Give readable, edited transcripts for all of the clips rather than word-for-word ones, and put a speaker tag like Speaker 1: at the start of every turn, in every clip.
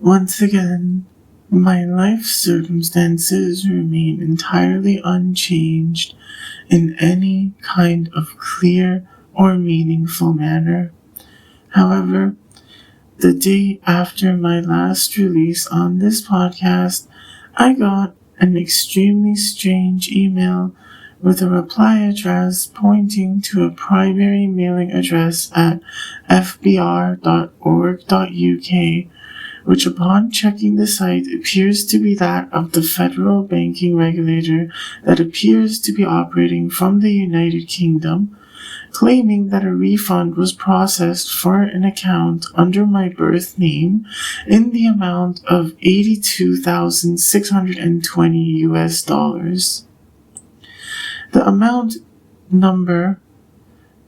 Speaker 1: Once again, my life circumstances remain entirely unchanged in any kind of clear or meaningful manner. However, the day after my last release on this podcast, I got an extremely strange email with a reply address pointing to a primary mailing address at fbr.org.uk, which upon checking the site appears to be that of the federal banking regulator that appears to be operating from the United Kingdom, claiming that a refund was processed for an account under my birth name in the amount of $82,620. The amount number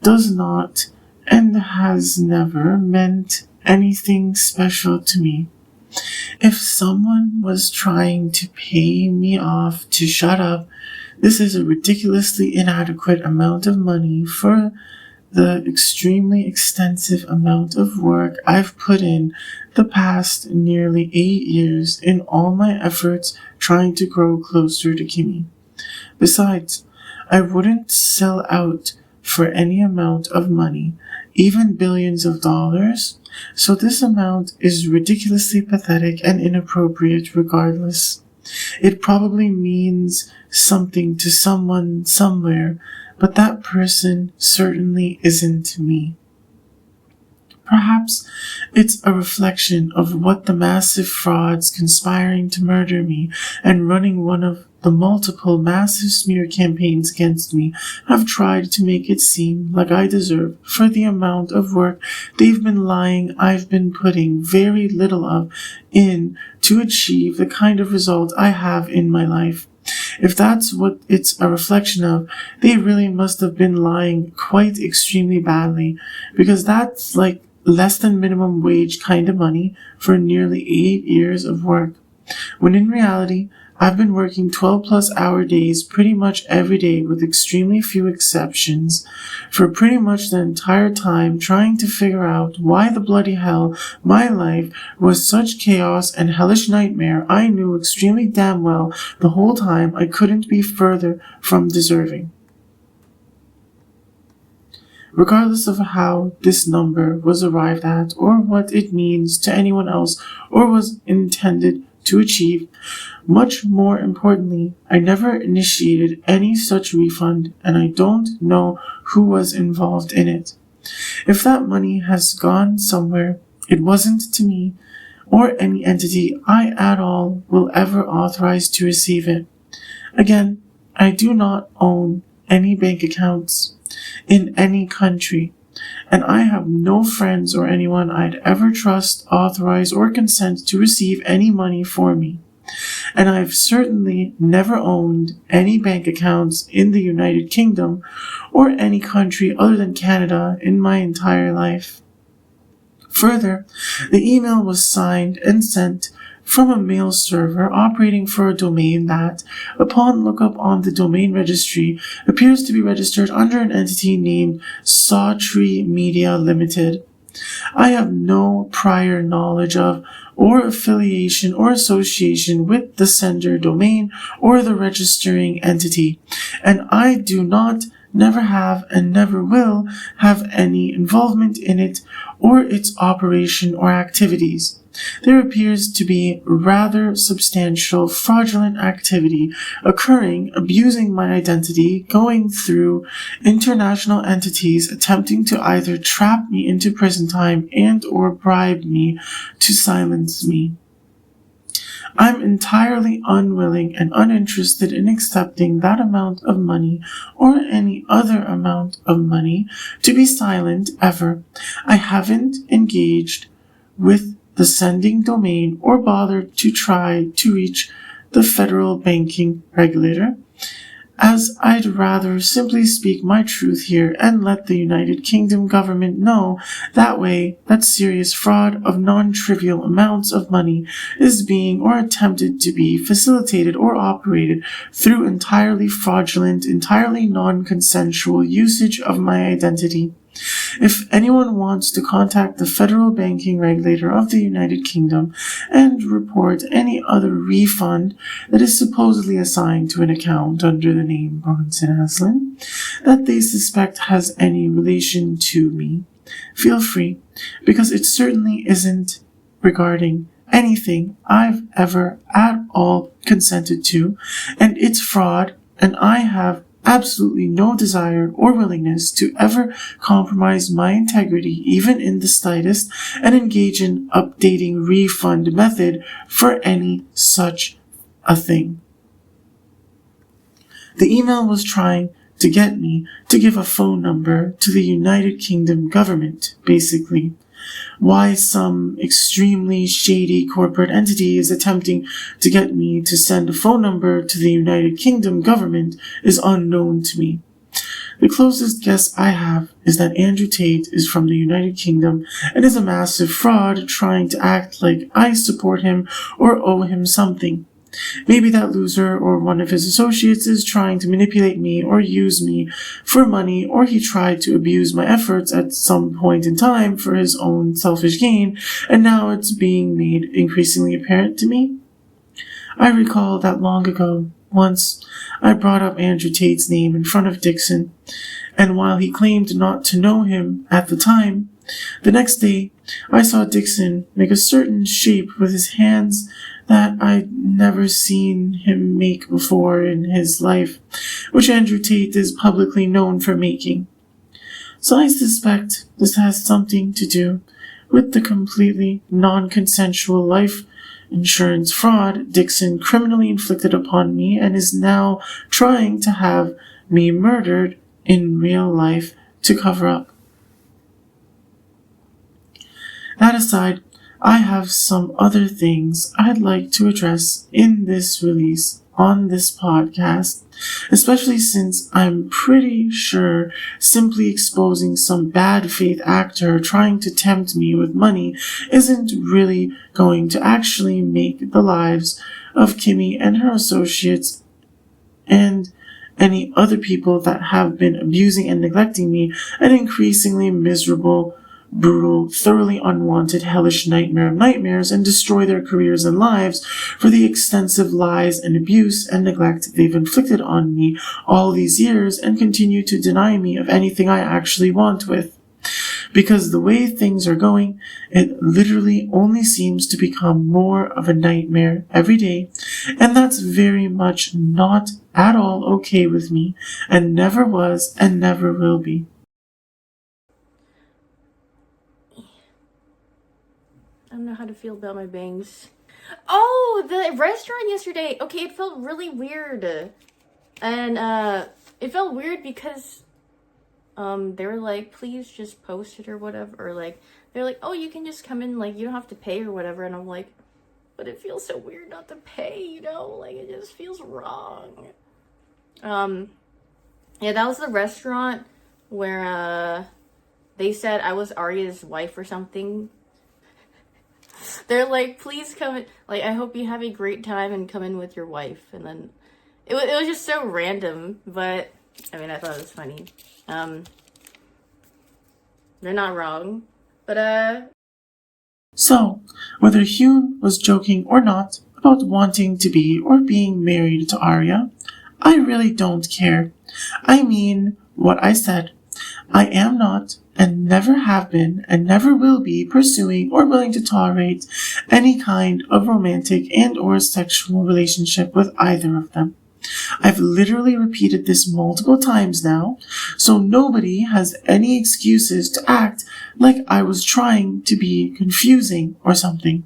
Speaker 1: does not and has never meant anything special to me. If someone was trying to pay me off to shut up, this is a ridiculously inadequate amount of money for the extremely extensive amount of work I've put in the past nearly 8 years in all my efforts trying to grow closer to Kimmy. Besides, I wouldn't sell out for any amount of money, even billions of dollars, so this amount is ridiculously pathetic and inappropriate regardless. It probably means something to someone somewhere, but that person certainly isn't me. Perhaps it's a reflection of what the massive frauds conspiring to murder me and running one of the multiple massive smear campaigns against me have tried to make it seem like I deserve for the amount of work they've been lying I've been putting very little of in to achieve the kind of result I have in my life. If that's what it's a reflection of, they really must have been lying quite extremely badly, because that's like less than minimum wage kind of money for nearly 8 years of work, when in reality, I've been working 12-plus hour days pretty much every day with extremely few exceptions for pretty much the entire time trying to figure out why the bloody hell my life was such chaos and hellish nightmare I knew extremely damn well the whole time I couldn't be further from deserving. Regardless of how this number was arrived at or what it means to anyone else or was intended to achieve, much more importantly, I never initiated any such refund and I don't know who was involved in it. If that money has gone somewhere, it wasn't to me or any entity I at all will ever authorize to receive it. Again, I do not own any bank accounts in any country, and I have no friends or anyone I'd ever trust, authorize, or consent to receive any money for me. And I've certainly never owned any bank accounts in the United Kingdom or any country other than Canada in my entire life. Further, the email was signed and sent from a mail server operating for a domain that, upon lookup on the domain registry, appears to be registered under an entity named Sawtree Media Limited. I have no prior knowledge of or affiliation or association with the sender domain or the registering entity, and I do not, never have, and never will have any involvement in it or its operation or activities. There appears to be rather substantial fraudulent activity occurring, abusing my identity, going through international entities attempting to either trap me into prison time and or bribe me to silence me. I'm entirely unwilling and uninterested in accepting that amount of money or any other amount of money to be silent ever. I haven't engaged with the sending domain or bothered to try to reach the federal banking regulator, as I'd rather simply speak my truth here and let the United Kingdom government know that way that serious fraud of non-trivial amounts of money is being or attempted to be facilitated or operated through entirely fraudulent, entirely non-consensual usage of my identity. If anyone wants to contact the Federal Banking Regulator of the United Kingdom and report any other refund that is supposedly assigned to an account under the name Bronson Aslin that they suspect has any relation to me, feel free, because it certainly isn't regarding anything I've ever at all consented to, and it's fraud, and I have absolutely no desire or willingness to ever compromise my integrity, even in the slightest, and engage in updating refund method for any such a thing. The email was trying to get me to give a phone number to the United Kingdom government, basically. Why some extremely shady corporate entity is attempting to get me to send a phone number to the United Kingdom government is unknown to me. The closest guess I have is that Andrew Tate is from the United Kingdom and is a massive fraud trying to act like I support him or owe him something. Maybe that loser or one of his associates is trying to manipulate me or use me for money, or he tried to abuse my efforts at some point in time for his own selfish gain, and now it's being made increasingly apparent to me. I recall that long ago, once, I brought up Andrew Tate's name in front of Dixon, and while he claimed not to know him at the time, the next day I saw Dixon make a certain shape with his hands that I'd never seen him make before in his life, which Andrew Tate is publicly known for making. So I suspect this has something to do with the completely non-consensual life insurance fraud Dixon criminally inflicted upon me and is now trying to have me murdered in real life to cover up. That aside, I have some other things I'd like to address in this release on this podcast, especially since I'm pretty sure simply exposing some bad faith actor trying to tempt me with money isn't really going to actually make the lives of Kimmy and her associates and any other people that have been abusing and neglecting me an increasingly miserable, brutal, thoroughly unwanted, hellish nightmare of nightmares and destroy their careers and lives for the extensive lies and abuse and neglect they've inflicted on me all these years and continue to deny me of anything I actually want with. Because the way things are going, it literally only seems to become more of a nightmare every day, and that's very much not at all okay with me, and never was and never will be.
Speaker 2: I don't know how to feel about my bangs. Oh, the restaurant yesterday. Okay, it felt really weird. And it felt weird because they were like, please just post it or whatever. Or like they're like, oh, you can just come in, like you don't have to pay or whatever. And I'm like, but it feels so weird not to pay, you know? Like it just feels wrong. Yeah, that was the restaurant where they said I was Arya's wife or something. They're like, please come in. Like, I hope you have a great time and come in with your wife. And then it was just so random, but I mean, I thought it was funny. They're not wrong, but
Speaker 1: So, whether Hyun was joking or not about wanting to be or being married to Arya, I really don't care. I mean what I said. I am not, and never have been, and never will be pursuing or willing to tolerate any kind of romantic and or sexual relationship with either of them. I've literally repeated this multiple times now, so nobody has any excuses to act like I was trying to be confusing or something.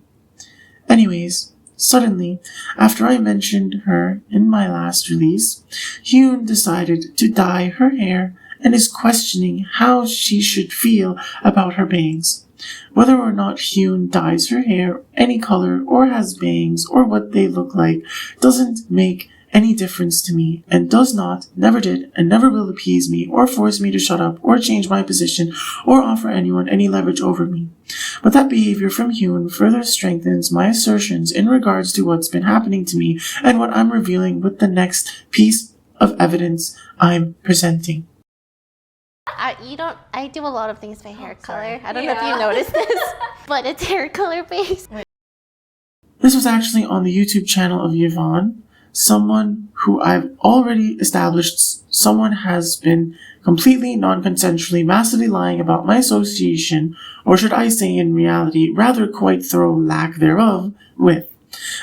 Speaker 1: Anyways, suddenly, after I mentioned her in my last release, Hyun decided to dye her hair and is questioning how she should feel about her bangs. Whether or not Hyun dyes her hair any color or has bangs or what they look like doesn't make any difference to me and does not, never did, and never will appease me or force me to shut up or change my position or offer anyone any leverage over me. But that behavior from Hyun further strengthens my assertions in regards to what's been happening to me and what I'm revealing with the next piece of evidence I'm presenting.
Speaker 3: You don't. I do a lot of things by hair color. I don't know if you noticed this, but it's hair color based.
Speaker 1: This was actually on the YouTube channel of Yvonne, someone who I've already established someone has been completely non-consensually massively lying about my association, or should I say in reality, rather quite thorough lack thereof, with.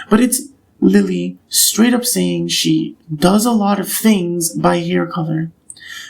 Speaker 1: But it's Lily straight up saying she does a lot of things by hair color.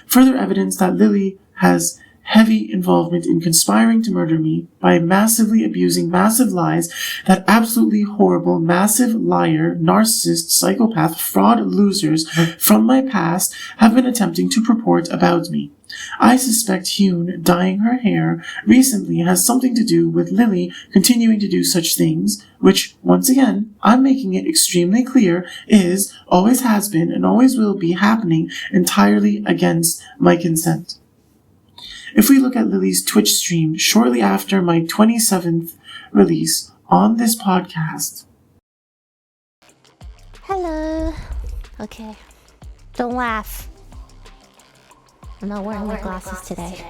Speaker 1: Further evidence that Lily has heavy involvement in conspiring to murder me by massively abusing massive lies that absolutely horrible, massive liar, narcissist, psychopath, fraud losers from my past have been attempting to purport about me. I suspect Hyun dyeing her hair recently has something to do with Lily continuing to do such things, which, once again, I'm making it extremely clear is, always has been, and always will be happening entirely against my consent. If we look at Lily's Twitch stream shortly after my 27th release on this podcast.
Speaker 3: Hello. Okay. Don't laugh. I'm not wearing my glasses today.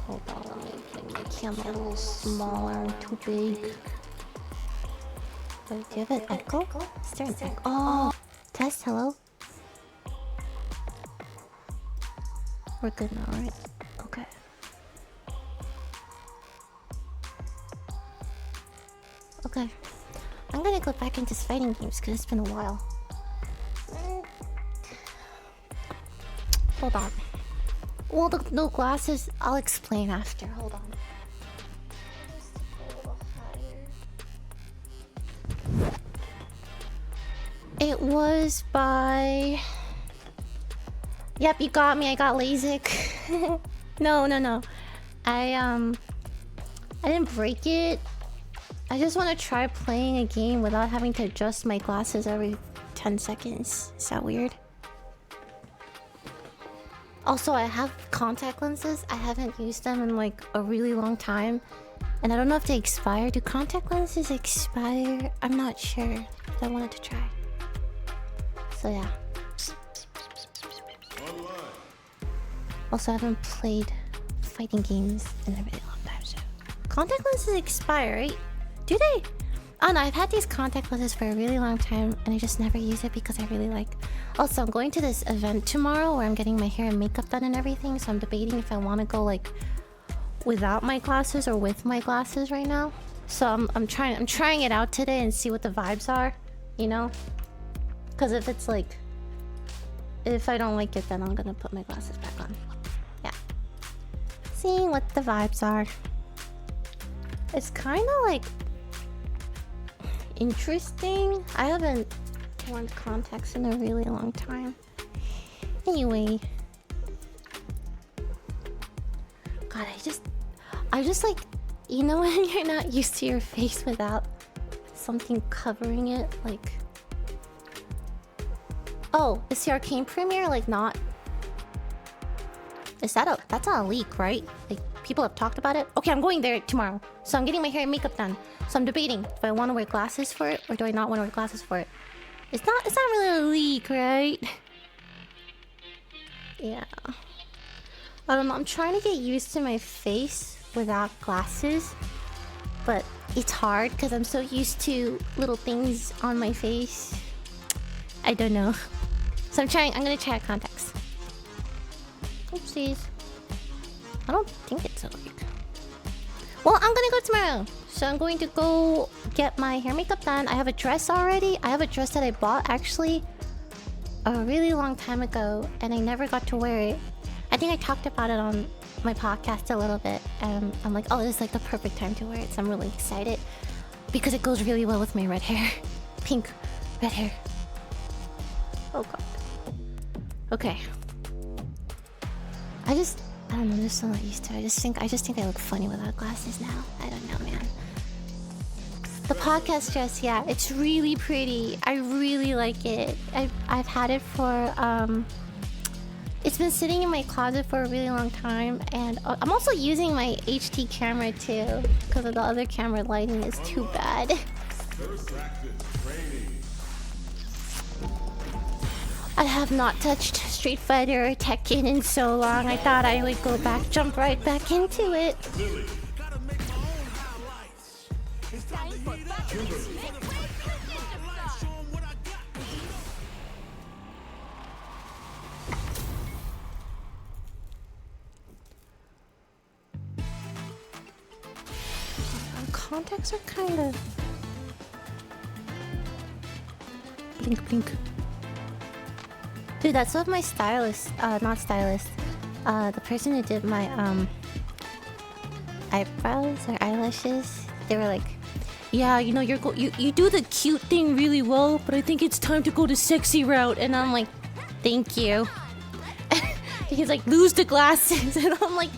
Speaker 3: Hold on, let me make my camera a little smaller, too big. Wait, do you have an echo? Is there an echo? Oh! Test, hello? We're good now, right? Okay. Okay. I'm gonna go back into fighting games because it's been a while. Hold on. Well, the no glasses, I'll explain after. Hold on. It was by... Yep, you got me. I got LASIK. No. I didn't break it. I just want to try playing a game without having to adjust my glasses every 10 seconds. Is that weird? Also, I have contact lenses. I haven't used them in like a really long time. And I don't know if they expire. Do contact lenses expire? I'm not sure. But I wanted to try. So yeah. Also, I haven't played fighting games in a really long time, so... Contact lenses expire, right? Do they? Oh no, I've had these contact lenses for a really long time, and I just never use it because I really like... Also, I'm going to this event tomorrow where I'm getting my hair and makeup done and everything, so I'm debating if I want to go, like, without my glasses or with my glasses right now. So I'm trying it out today and see what the vibes are, you know? Because if it's like... If I don't like it, then I'm gonna put my glasses back on. Yeah. Seeing what the vibes are. It's kind of like... interesting. I haven't worn contacts in a really long time. Anyway. God, I just like... You know when you're not used to your face without something covering it? Like... Oh, is the Arcane premiere like not... Is that a... That's not a leak, right? Like, people have talked about it? Okay, I'm going there tomorrow. So I'm getting my hair and makeup done. So I'm debating if I want to wear glasses for it or do I not want to wear glasses for it. It's not really a leak, right? Yeah. I don't know, I'm trying to get used to my face without glasses. But it's hard because I'm so used to little things on my face. I don't know. So I'm gonna try contacts. Oopsies. I don't think it's a leak. Well, I'm gonna go tomorrow. So I'm going to go get my hair makeup done. I have a dress already. I have a dress that I bought actually a really long time ago and I never got to wear it. I think I talked about it on my podcast a little bit and I'm like, oh, this is like the perfect time to wear it. So I'm really excited because it goes really well with my red hair. Pink red hair. Oh god. Okay. I don't know, I'm just so not used to it. I just think I look funny without glasses now. I don't know, man. The podcast dress, yeah, it's really pretty. I really like it. I've had it for it's been sitting in my closet for a really long time, and I'm also using my HD camera too because of the other camera lighting is too bad. I have not touched Street Fighter or Tekken in so long. I thought I would jump right back into it. Contacts are kind of blink blink. Dude, that's what my stylist, the person who did my eyebrows or eyelashes, they were like, yeah, you know, you do the cute thing really well, but I think it's time to go the sexy route. And I'm like, thank you. He's like, lose the glasses. And I'm like,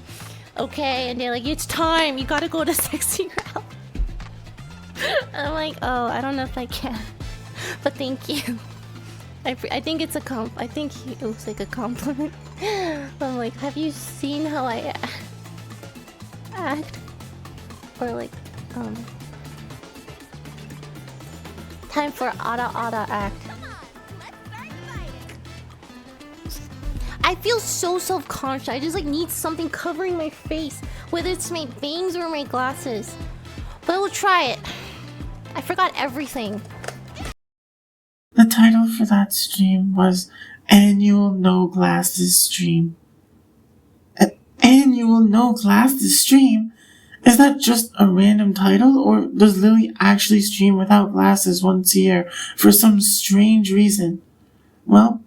Speaker 3: okay. And they're like, it's time, you gotta go the sexy route. I'm like, oh, I don't know if I can, but thank you. I think it's I think it looks like a compliment. I'm like, have you seen how I act? Or like, time for Ada act. I feel so self-conscious. I just like need something covering my face, whether it's my bangs or my glasses. But we'll try it. I forgot everything.
Speaker 1: The title for that stream was Annual No Glasses Stream. An Annual No Glasses Stream? Is that just a random title, or does Lily actually stream without glasses once a year for some strange reason? Well,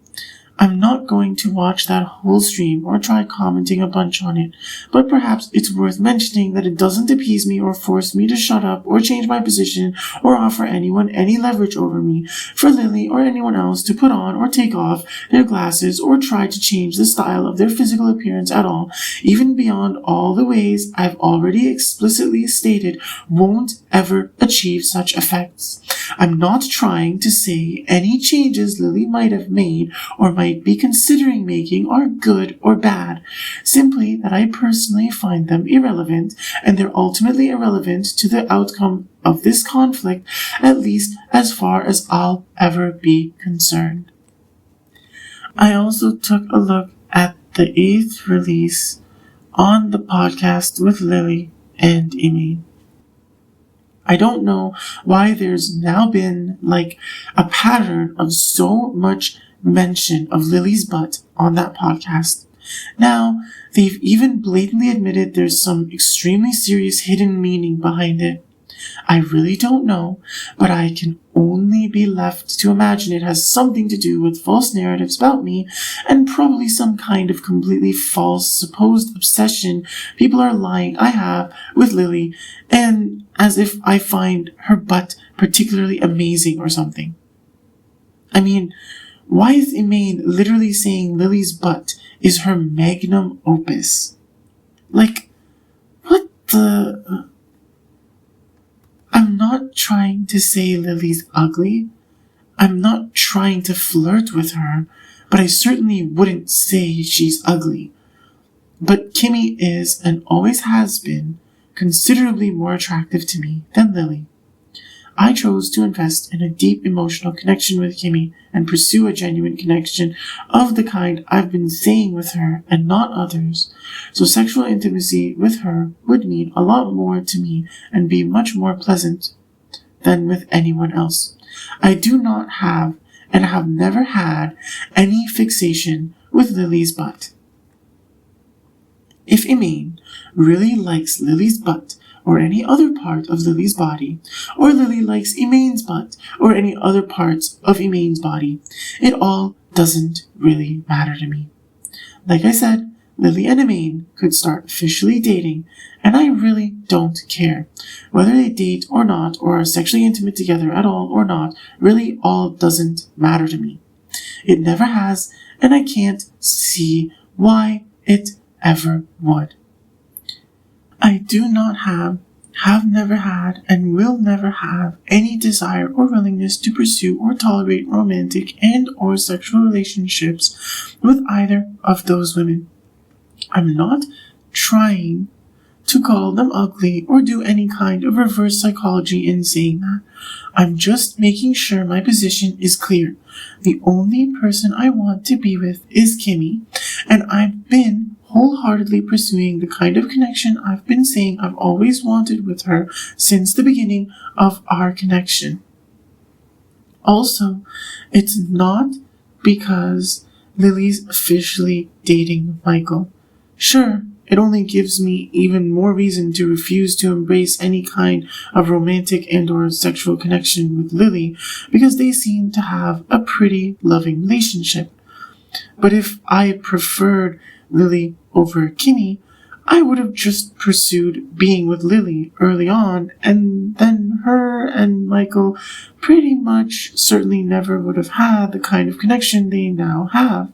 Speaker 1: I'm not going to watch that whole stream or try commenting a bunch on it, but perhaps it's worth mentioning that it doesn't appease me or force me to shut up or change my position or offer anyone any leverage over me for Lily or anyone else to put on or take off their glasses or try to change the style of their physical appearance at all, even beyond all the ways I've already explicitly stated won't ever achieve such effects. I'm not trying to say any changes Lily might have made or might be considering making are good or bad, simply that I personally find them irrelevant, and they're ultimately irrelevant to the outcome of this conflict, at least as far as I'll ever be concerned. I also took a look at the 8th release on the podcast with Lily and Amy. I don't know why there's now been like a pattern of so much mention of Lily's butt on that podcast. Now, they've even blatantly admitted there's some extremely serious hidden meaning behind it. I really don't know, but I can only be left to imagine it has something to do with false narratives about me and probably some kind of completely false supposed obsession people are lying I have with Lily, and as if I find her butt particularly amazing or something. I mean, why is Emaine literally saying Lily's butt is her magnum opus? Like, what the... I'm not trying to say Lily's ugly. I'm not trying to flirt with her, but I certainly wouldn't say she's ugly. But Kimmy is, and always has been, considerably more attractive to me than Lily. I chose to invest in a deep emotional connection with Kimmy and pursue a genuine connection of the kind I've been saying with her and not others. So sexual intimacy with her would mean a lot more to me and be much more pleasant than with anyone else. I do not have and have never had any fixation with Lily's butt. If Emaine really likes Lily's butt, or any other part of Lily's body, or Lily likes Emaine's butt, or any other parts of Emaine's body, it all doesn't really matter to me. Like I said, Lily and Emaine could start officially dating, and I really don't care. Whether they date or not, or are sexually intimate together at all or not, really all doesn't matter to me. It never has, and I can't see why it ever would. I do not have never had, and will never have any desire or willingness to pursue or tolerate romantic and or sexual relationships with either of those women. I'm not trying to call them ugly or do any kind of reverse psychology in saying that. I'm just making sure my position is clear. The only person I want to be with is Kimmy, and I've been wholeheartedly pursuing the kind of connection I've been saying I've always wanted with her since the beginning of our connection. Also, it's not because Lily's officially dating Michael. Sure, it only gives me even more reason to refuse to embrace any kind of romantic and or sexual connection with Lily because they seem to have a pretty loving relationship. But if I preferred Lily over Kimmy, I would have just pursued being with Lily early on, and then her and Michael pretty much certainly never would have had the kind of connection they now have.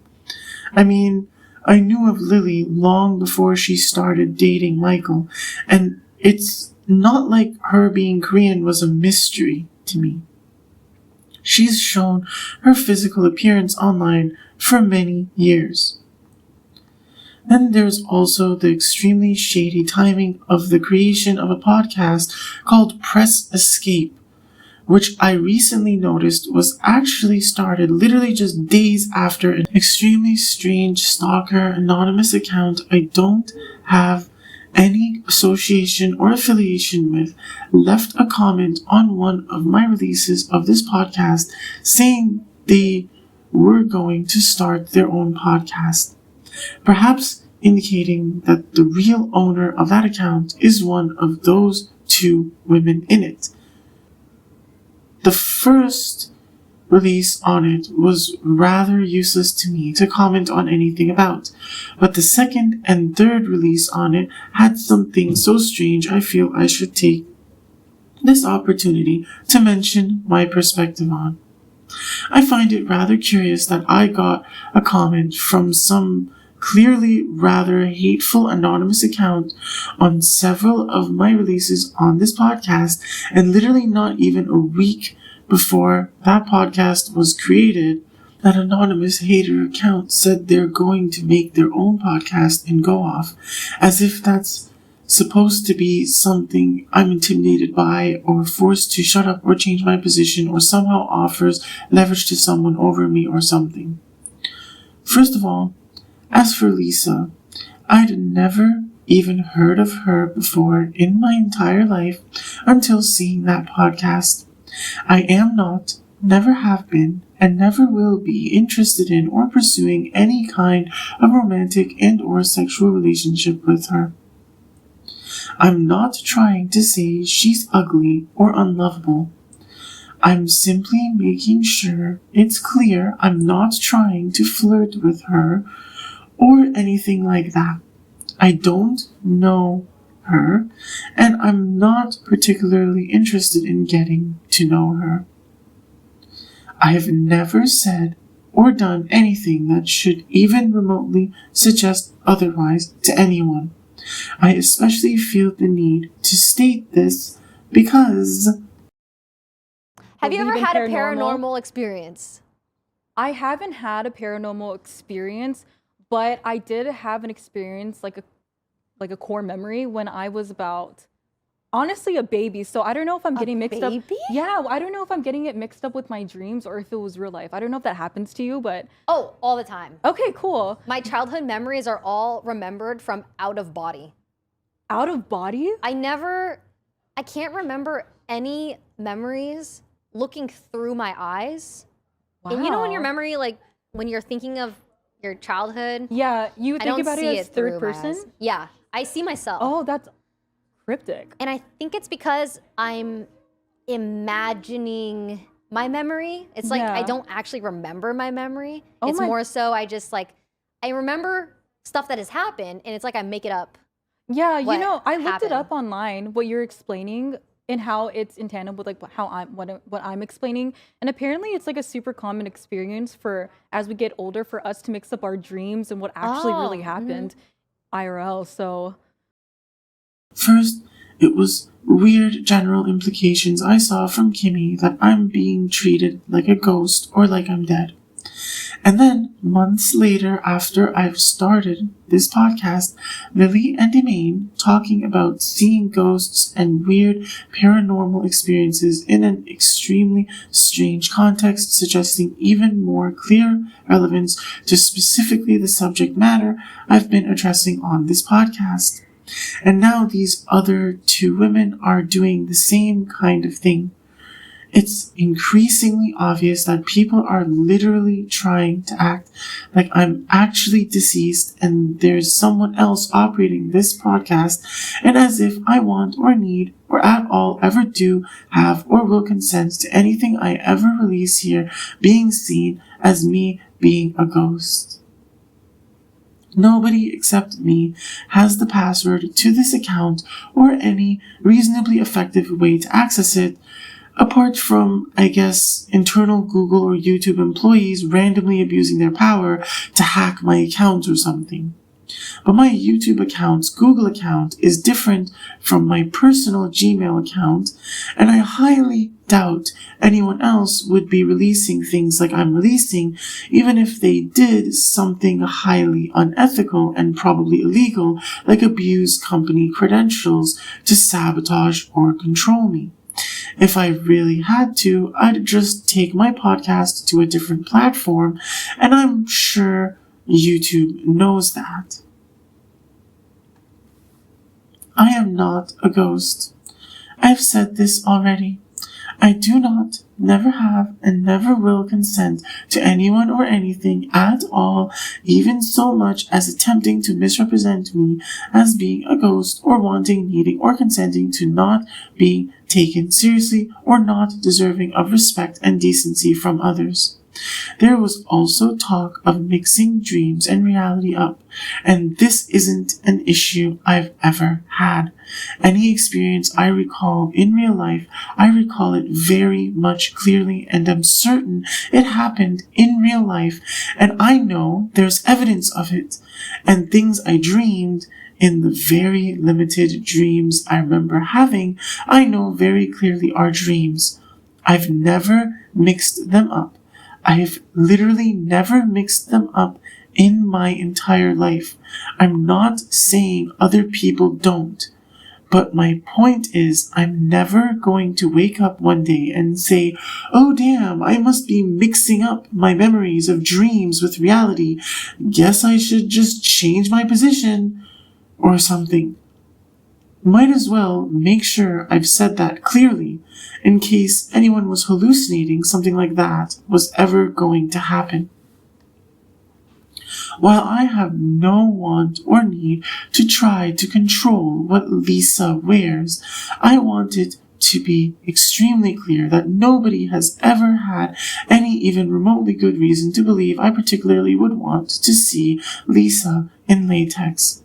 Speaker 1: I mean, I knew of Lily long before she started dating Michael, and it's not like her being Korean was a mystery to me. She's shown her physical appearance online for many years. Then there's also the extremely shady timing of the creation of a podcast called Press Escape, which I recently noticed was actually started literally just days after an extremely strange stalker anonymous account I don't have any association or affiliation with left a comment on one of my releases of this podcast saying they were going to start their own podcast, perhaps indicating that the real owner of that account is one of those two women in it. The first release on it was rather useless to me to comment on anything about, but the second and third release on it had something so strange I feel I should take this opportunity to mention my perspective on. I find it rather curious that I got a comment from some clearly rather hateful anonymous account on several of my releases on this podcast, and literally not even a week before that podcast was created, that anonymous hater account said they're going to make their own podcast and go off, as if that's supposed to be something I'm intimidated by or forced to shut up or change my position or somehow offers leverage to someone over me or something. First of all, as for Lisa, I'd never even heard of her before in my entire life until seeing that podcast. I am not, never have been, and never will be interested in or pursuing any kind of romantic and or sexual relationship with her. I'm not trying to say she's ugly or unlovable. I'm simply making sure it's clear I'm not trying to flirt with her or anything like that. I don't know her, and I'm not particularly interested in getting to know her. I have never said or done anything that should even remotely suggest otherwise to anyone. I especially feel the need to state this because...
Speaker 4: Have you ever
Speaker 5: Believe in
Speaker 4: had a
Speaker 5: paranormal?
Speaker 4: paranormal experience?
Speaker 5: I haven't had a paranormal experience, but I did have an experience, like a core memory when I was about, honestly, a baby. So I don't know if I'm getting mixed up.
Speaker 4: baby?
Speaker 5: Yeah, I don't know if I'm getting it mixed up with my dreams or if it was real life. I don't know if that happens to you, but
Speaker 4: Oh, all the time.
Speaker 5: okay, cool.
Speaker 4: My childhood memories are all remembered from out of body.
Speaker 5: Out of body?
Speaker 4: I can't remember any memories looking through my eyes.
Speaker 5: Wow.
Speaker 4: And you know when your memory, like when you're thinking of your childhood,
Speaker 5: Yeah, you
Speaker 4: I
Speaker 5: think
Speaker 4: don't
Speaker 5: about
Speaker 4: see
Speaker 5: it as
Speaker 4: through
Speaker 5: third
Speaker 4: my
Speaker 5: person?
Speaker 4: eyes. Yeah, I see myself.
Speaker 5: Oh, that's cryptic.
Speaker 4: And I think it's because I'm imagining my memory. It's like I
Speaker 5: Yeah.
Speaker 4: don't actually remember my memory.
Speaker 5: Oh
Speaker 4: It's
Speaker 5: my-
Speaker 4: more so I just like, I remember stuff that has happened and it's like I make it up.
Speaker 5: Yeah, you
Speaker 4: what
Speaker 5: know, I looked it
Speaker 4: happened.
Speaker 5: up online, what you're explaining and how it's in tandem with like how what I'm explaining. And apparently it's like a super common experience for as we get older for us to mix up our dreams and what actually
Speaker 4: Oh,
Speaker 5: really
Speaker 4: mhm.
Speaker 5: happened IRL. So
Speaker 1: First, it was weird general implications I saw from Kimmy that I'm being treated like a ghost or like I'm dead. And then, months later, after I've started this podcast, Lily and Emaine talking about seeing ghosts and weird paranormal experiences in an extremely strange context, suggesting even more clear relevance to specifically the subject matter I've been addressing on this podcast. And now these other two women are doing the same kind of thing. It's increasingly obvious that people are literally trying to act like I'm actually deceased and there's someone else operating this podcast, and as if I want or need or at all ever do have or will consent to anything I ever release here being seen as me being a ghost. Nobody except me has the password to this account or any reasonably effective way to access it, apart from, I guess, internal Google or YouTube employees randomly abusing their power to hack my account or something. But my YouTube account's Google account is different from my personal Gmail account, and I highly doubt anyone else would be releasing things like I'm releasing, even if they did something highly unethical and probably illegal, like abuse company credentials to sabotage or control me. If I really had to, I'd just take my podcast to a different platform, and I'm sure YouTube knows that. I am not a ghost. I've said this already. I do not, never have, and never will consent to anyone or anything at all, even so much as attempting to misrepresent me as being a ghost or wanting, needing, or consenting to not being taken seriously or not deserving of respect and decency from others. There was also talk of mixing dreams and reality up, and this isn't an issue I've ever had. Any experience I recall in real life, I recall it very much clearly and am certain it happened in real life, and I know there's evidence of it, and things I dreamed in the very limited dreams I remember having, I know very clearly are dreams. I've never mixed them up. I've literally never mixed them up in my entire life. I'm not saying other people don't, but my point is I'm never going to wake up one day and say, oh damn, I must be mixing up my memories of dreams with reality. Guess I should just change my position or something. Might as well make sure I've said that clearly, in case anyone was hallucinating something like that was ever going to happen. While I have no want or need to try to control what Lisa wears, I want it to be extremely clear that nobody has ever had any even remotely good reason to believe I particularly would want to see Lisa in latex.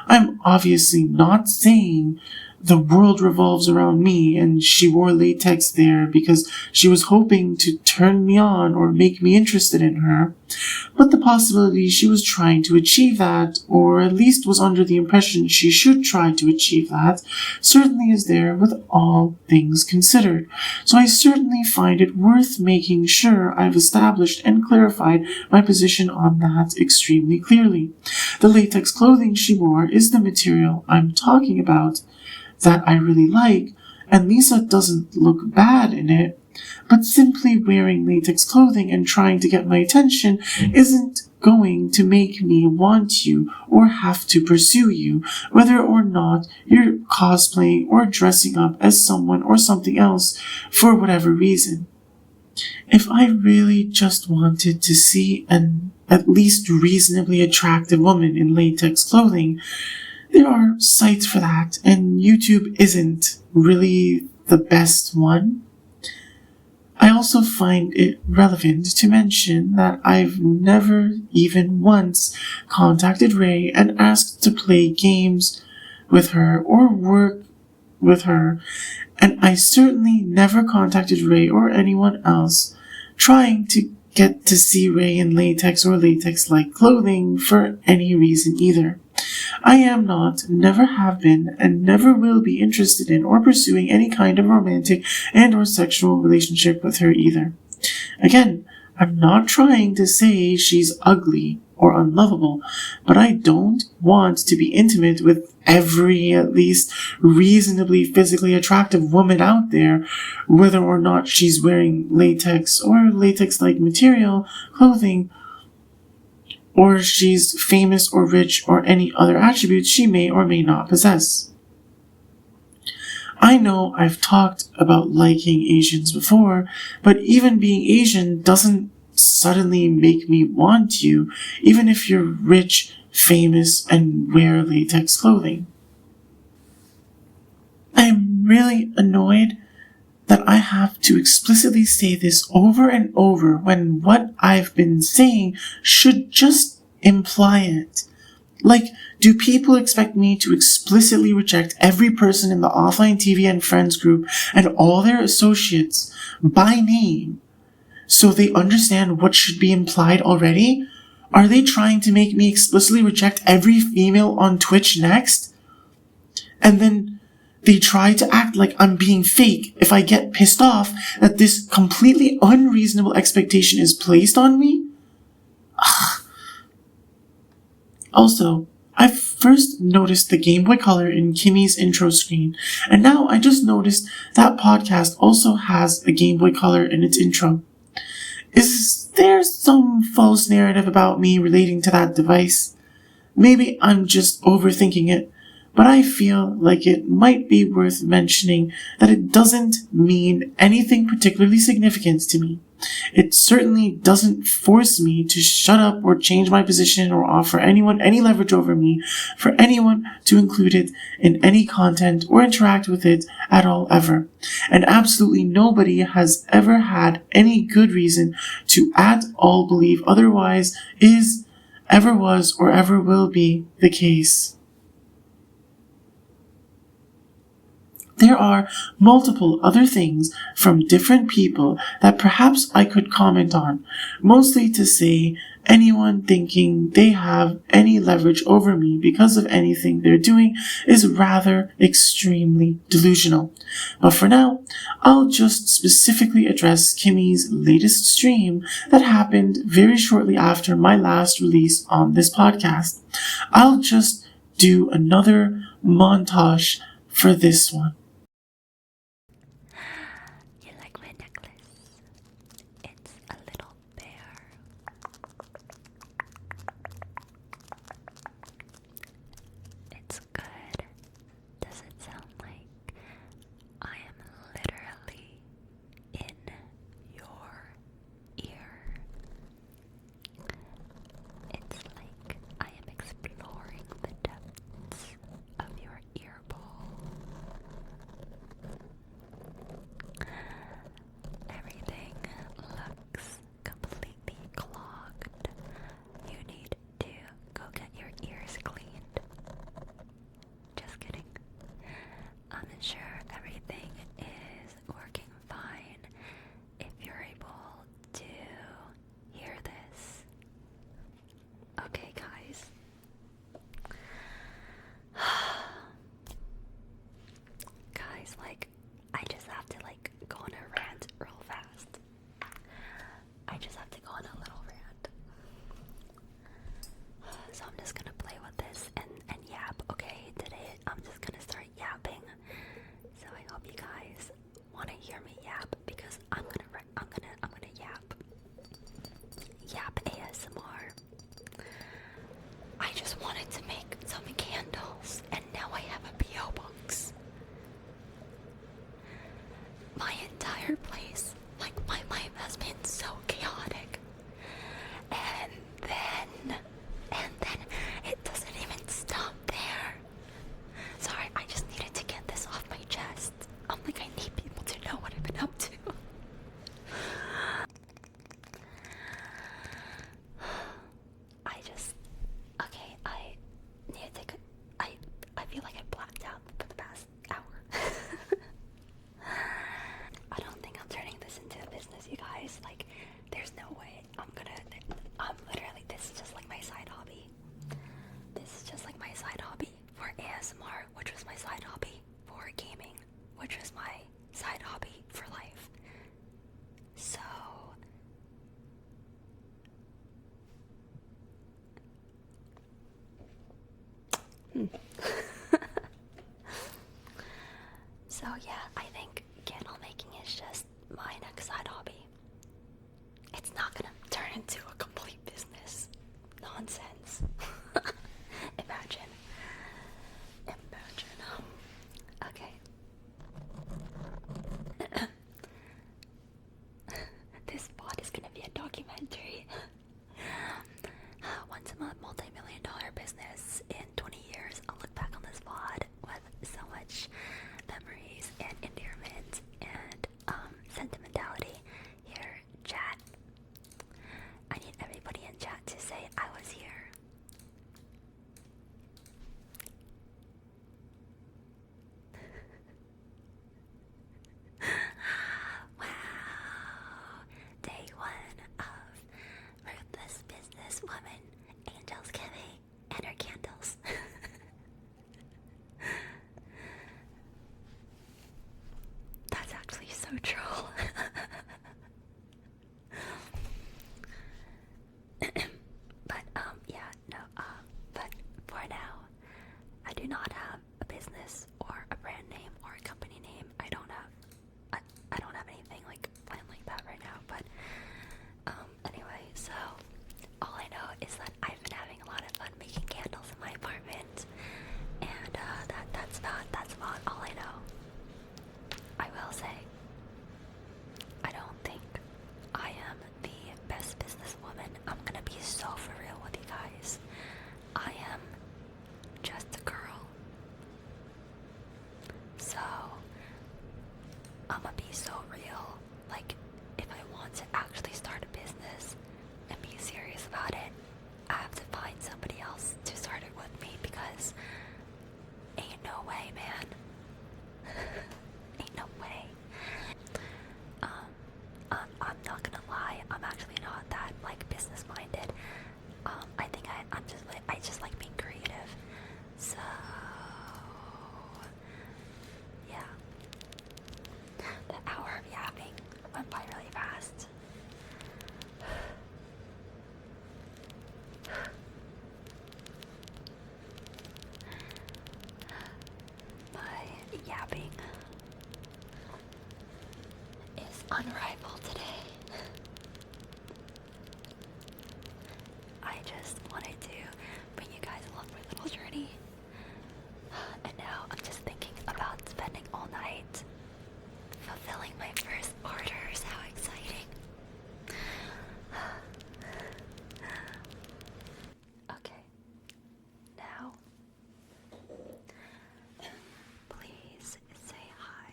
Speaker 1: I'm obviously not saying the world revolves around me and she wore latex there because she was hoping to turn me on or make me interested in her. But the possibility she was trying to achieve that, or at least was under the impression she should try to achieve that, certainly is there with all things considered. So I certainly find it worth making sure I've established and clarified my position on that extremely clearly. The latex clothing she wore is the material I'm talking about, that I really like, and Lisa doesn't look bad in it, but simply wearing latex clothing and trying to get my attention isn't going to make me want you or have to pursue you, whether or not you're cosplaying or dressing up as someone or something else for whatever reason. If I really just wanted to see an at least reasonably attractive woman in latex clothing, there are sites for that, and YouTube isn't really the best one. I also find it relevant to mention that I've never even once contacted Ray and asked to play games with her or work with her, and I certainly never contacted Ray or anyone else trying to get to see Ray in latex or latex-like clothing for any reason either. I am not, never have been, and never will be interested in or pursuing any kind of romantic and or sexual relationship with her either. Again, I'm not trying to say she's ugly or unlovable, but I don't want to be intimate with every at least reasonably physically attractive woman out there, whether or not she's wearing latex or latex-like material, clothing, or she's famous or rich or any other attributes she may or may not possess. I know I've talked about liking Asians before, but even being Asian doesn't suddenly make me want you, even if you're rich, famous, and wear latex clothing. I'm really annoyed that I have to explicitly say this over and over when what I've been saying should just imply it. Like, do people expect me to explicitly reject every person in the offline TV and friends group and all their associates by name so they understand what should be implied already? Are they trying to make me explicitly reject every female on Twitch next? And then they try to act like I'm being fake if I get pissed off that this completely unreasonable expectation is placed on me? Ugh. Also, I first noticed the Game Boy Color in Kimmy's intro screen, and now I just noticed that podcast also has a Game Boy Color in its intro. Is there some false narrative about me relating to that device? Maybe I'm just overthinking it, but I feel like it might be worth mentioning that it doesn't mean anything particularly significant to me. It certainly doesn't force me to shut up or change my position or offer anyone any leverage over me for anyone to include it in any content or interact with it at all ever. And absolutely nobody has ever had any good reason to at all believe otherwise is, ever was, or ever will be the case. There are multiple other things from different people that perhaps I could comment on, mostly to say anyone thinking they have any leverage over me because of anything they're doing is rather extremely delusional. But for now, I'll just specifically address Kimmy's latest stream that happened very shortly after my last release on this podcast. I'll just do another montage for this one.
Speaker 3: my next side hobby. It's not gonna turn into a complete business. Nonsense. Imagine. Okay. This VOD is gonna be a documentary. Once I'm a multi-million-dollar business in 20 years, I'll look back on this VOD with so much memories and endearment and sentimentality. Here, chat. I need everybody in chat to say I was here. Wow. Day 1 of Ruthless Businesswoman Angel's Cafe and her candles. That's actually so troll. But yeah, no, but for now, I do not have a business or a brand name or a company name. I don't have anything like planned like that right now, but anyway, so all I know is that I've been having a lot of fun making candles in my apartment, and that's about all I know. I will say, I don't think I am the best businesswoman. I'm gonna be so for real with you guys. I am just a girl. So, I'ma be so real. Like, if I want to actually start a business and be serious about it, I have to find somebody else to start it with me, because ain't no way, man. Ain't no way. I'm not gonna lie, I'm actually not that like business minded. I think I just like being creative. So yeah. The hour of yapping went by really fast. My yapping is unrivaled today. I just wanted to bring you guys along my little journey. And now I'm just thinking about spending all night fulfilling my first orders. How exciting. Okay. Now, please say hi.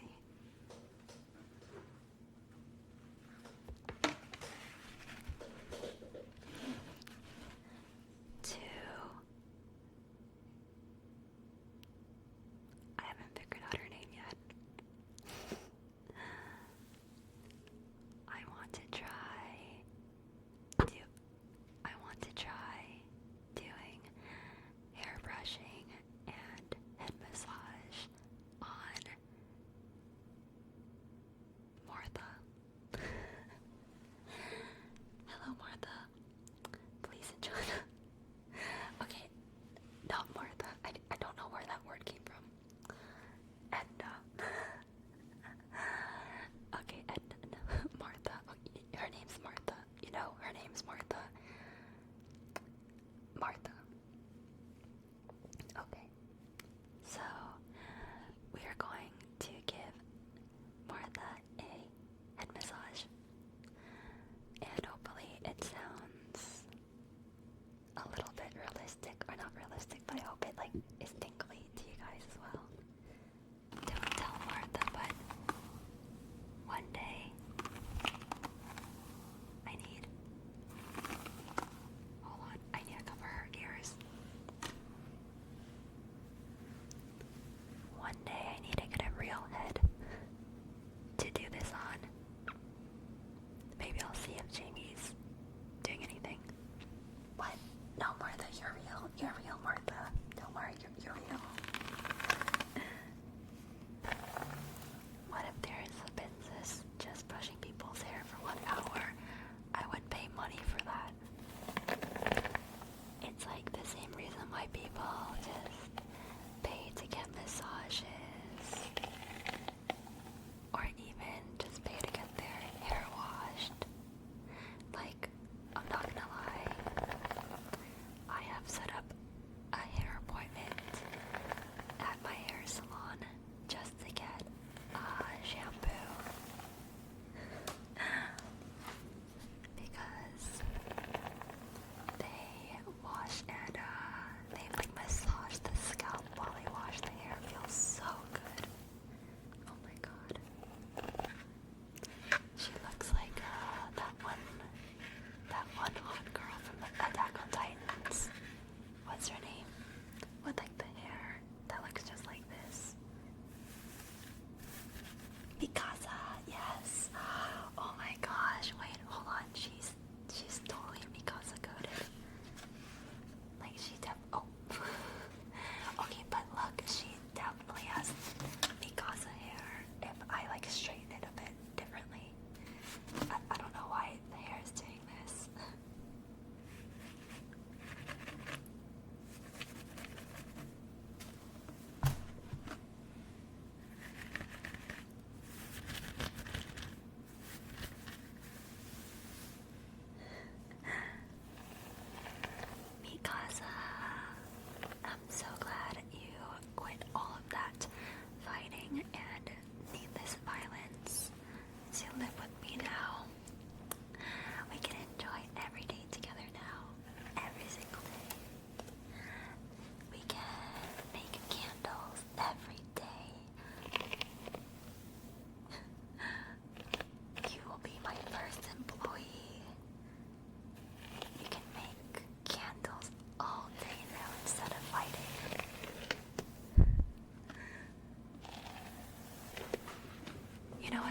Speaker 3: To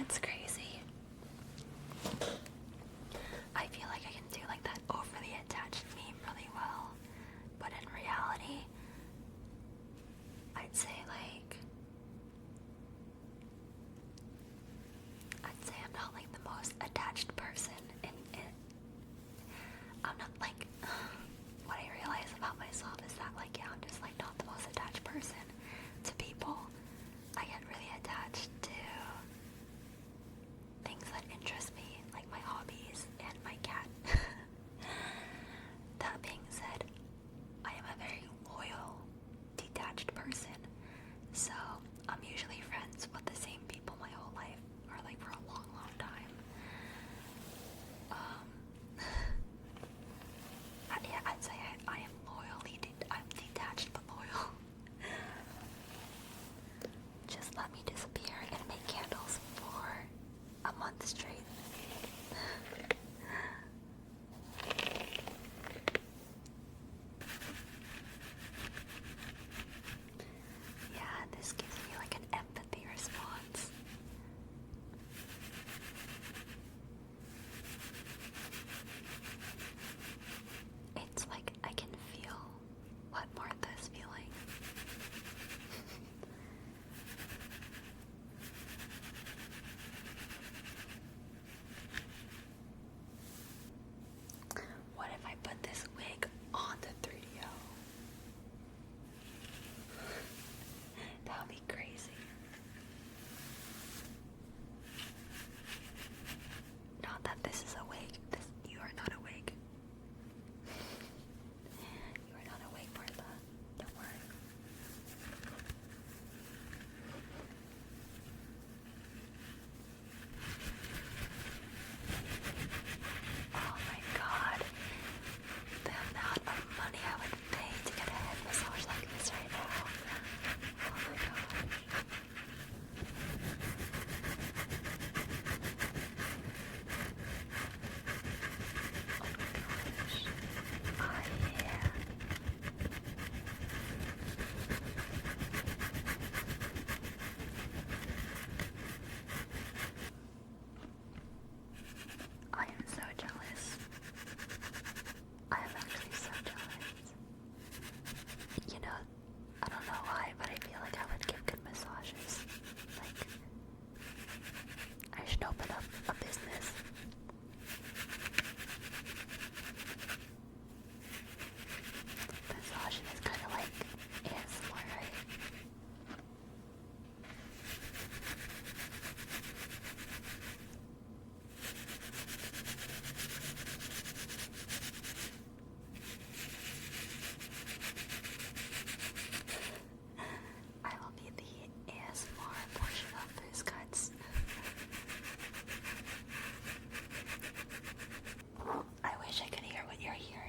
Speaker 6: That's crazy. I feel like I can do like that overly attached meme really well, but in reality, I'd say I'm not like the most attached person, and I'm not like what I realize about myself is that like I'm just like not the most attached person to people. I get really attached to things that interest me, like my hobbies and my cat. That being said, I am a very loyal, detached person, so I'm usually friends with the same people my whole life, or like for a long, long time. Yeah, I'd say I am I'm detached but loyal. Just let me disappear and make candles for a month straight. Yeah, this gives me like an empathy response. It's like I can feel what Martha's feeling. What if I put this wig on the 3DO? That would be crazy. Not that this is a wig. You are not a wig. You are not a wig, Martha. Don't worry. Oh my god. The amount of money I would pay to get a head massage like this right now. Oh my god. Oh my gosh. Yeah. I am so jealous. I am actually so jealous. You know, I don't know why, but I feel like I would give good massages. Like, I should open up a business. Massaging is kind of like ASMR, right? I will be the ASMR portion of Booze Cuts. I wish I could hear what you're hearing.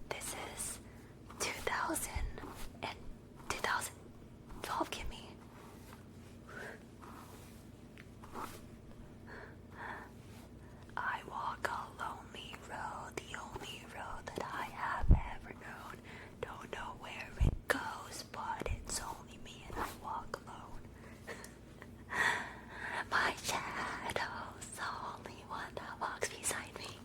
Speaker 6: This is 2000 and 2012 Kimmy. I walk a lonely road, the only road that I have ever known. Don't know where it goes, but it's only me and I walk alone. My shadow's the only one that walks beside me.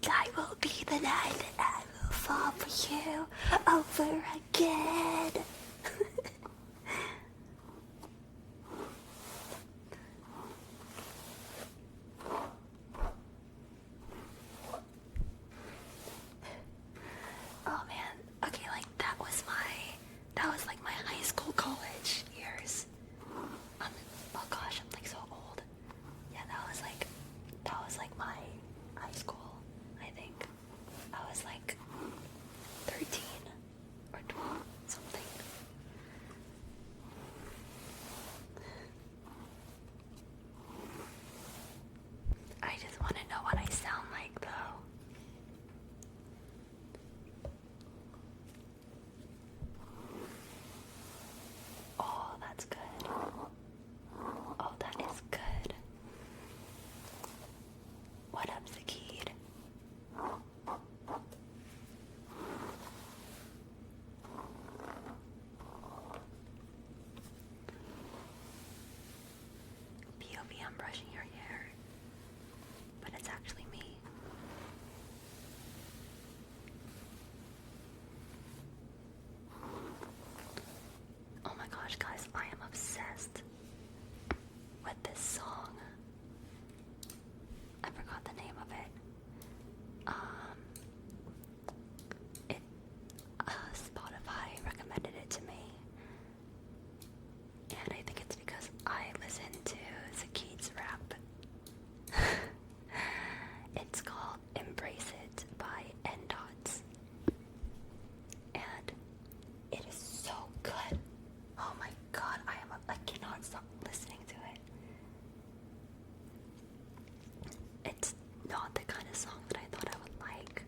Speaker 6: I will be the night that I will fall for you over again. Oh man, okay, like that was like my high school, college years. Oh gosh, I'm like so old. Yeah, that was like my high school, I think. I was like 13. that's good. Oh, that is good. What up, Zakid? POV, I'm brushing your hair, but it's actually me. Oh my gosh, guys, I am obsessed with this song. I forgot the name of it. It Spotify recommended it to me, and I think it's because I listen to Zakid's rap. It's called "Embrace It" by N-Dots, and it is so good. Oh my god, I cannot stop listening to it. It's not the kind of song that I thought I would like,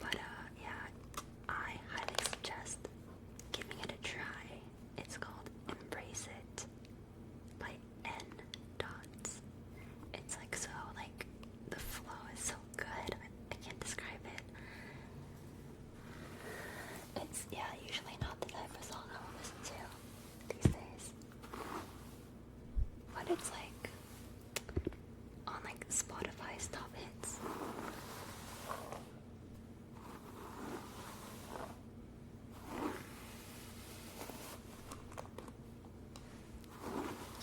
Speaker 6: but yeah, I highly suggest giving it a try. It's called "Embrace It" by N-Dots. It's like so, like, the flow is so good. I can't describe it. It's, yeah, usually not the type of song I will listen to these days. But it's like on like Spotify's top hits.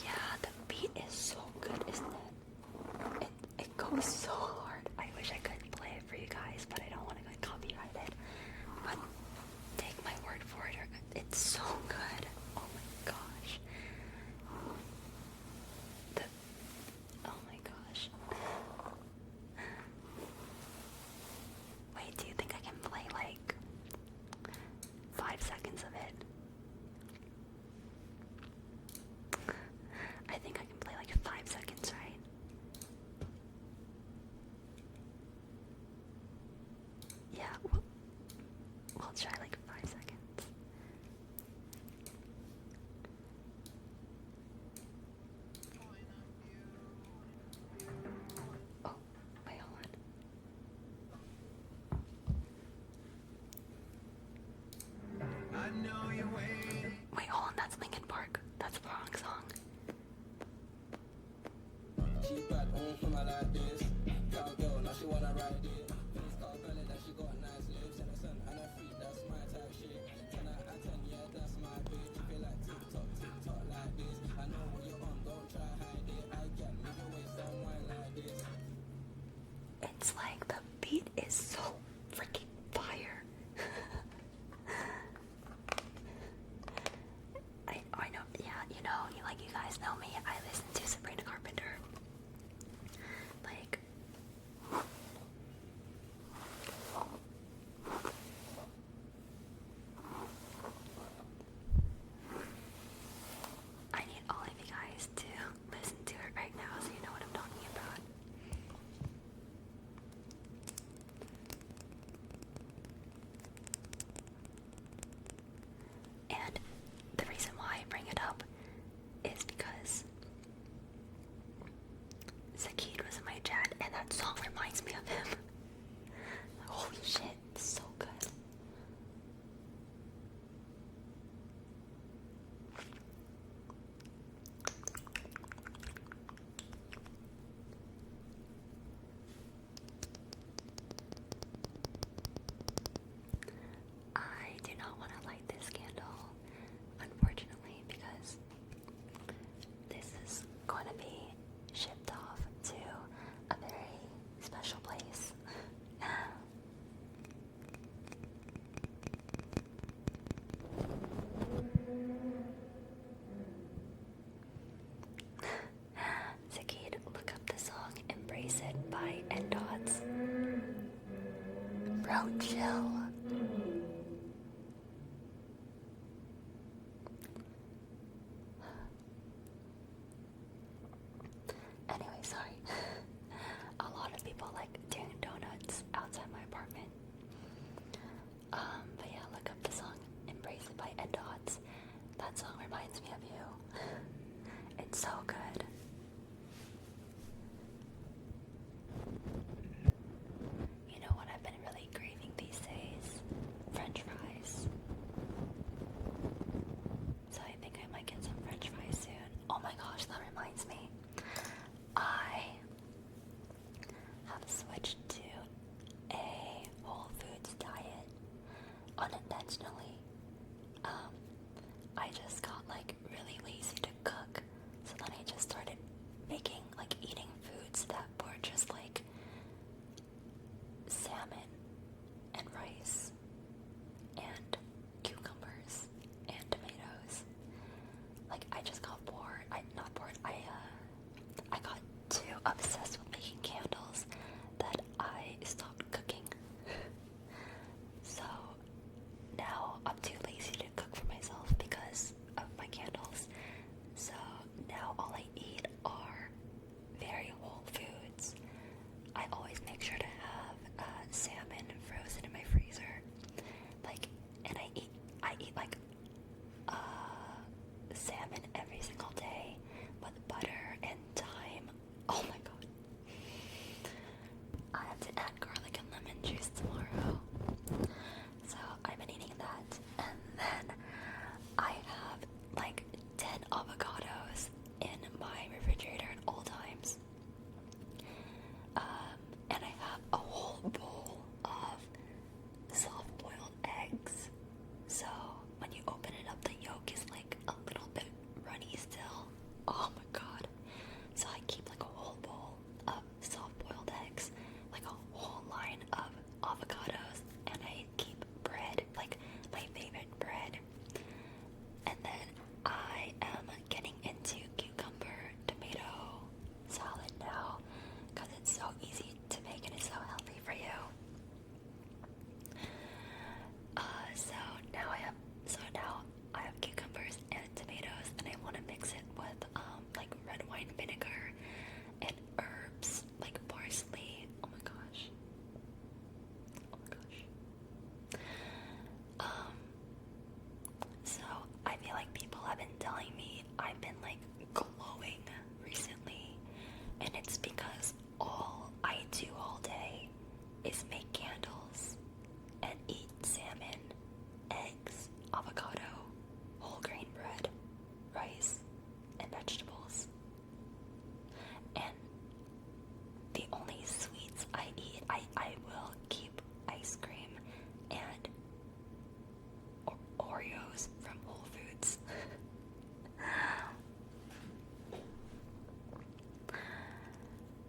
Speaker 6: Yeah, the beat is so good, isn't it? It goes so hard. I wish I could play it for you guys, but I don't want to get copyrighted. But take my word for it, it's so good. Oh my gosh. Oh my gosh. Wait, do you think I can play like 5 seconds of it? I think I can play like 5 seconds, right? Yeah, we'll try like 5 seconds. Oh, wait, hold on. Wait, hold on, that's Linkin Park. That's the wrong song.
Speaker 7: She bad all from her like this. Cowgirl, now she wanna ride it. Face got belly that she got nice lips. Innocent and a freak, that's my type shit. 10 out of 10, yeah, that's my bitch. You feel like TikTok like this. I know what you're on, don't try hide it. I get me your waist and wine like this.
Speaker 6: It's like the beat is so freaking fire. I know, yeah, you know, you guys know me. I listen to Sabrina Carpenter. Like, I need all of you guys to listen to it right now so you know what I'm talking about. And the reason why I bring it up is because Zakid was in my chat and that song reminds me of him. Holy shit, it's so good. I do not want to light this candle, unfortunately, because this is going to be shipped off to a very special place. Zakid, look up the song "Embrace It" by N-Dots. Bro, chill. Anyway, sorry. A lot of people like doing donuts outside my apartment. But yeah, look up the song "Embrace It" by N-Dots. That song reminds I just got like really lazy to cook, so then I just started making, like, eating foods that were just like salmon and rice and cucumbers and tomatoes. Like, I just got bored. Not bored. I got too obsessed with making candles that I stopped cooking. So now I'm too lazy to cook for myself because of my candles. So now all I eat are very whole foods. I always make sure to have salmon frozen in my freezer. Like, and I eat like salmon every single day with butter and thyme. Oh my god. I have to add garlic and lemon juice tomorrow. So I've been eating that. And then I have like 10 avocados in my refrigerator at all times. And I have a whole bowl of soft-boiled eggs. So when you open it up, the yolk is like a little bit runny still. Oh my god. So I keep like a whole bowl of soft-boiled eggs, like a whole line of avocados, and I keep bread, like my favorite bread. And then I am getting into cucumber tomato salad now because it's so easy to make and it's so healthy for you. So now I have cucumbers and tomatoes, and I want to mix it with like red wine vinegar and herbs like parsley. Oh my gosh. Oh my gosh. So I feel like people have been telling me I've been like glowing recently, and it's because all I do all day is make candles and eat salmon, eggs, avocado, whole grain bread, rice, and vegetables. And the only sweets I eat, I will keep ice cream and Oreos from Whole Foods.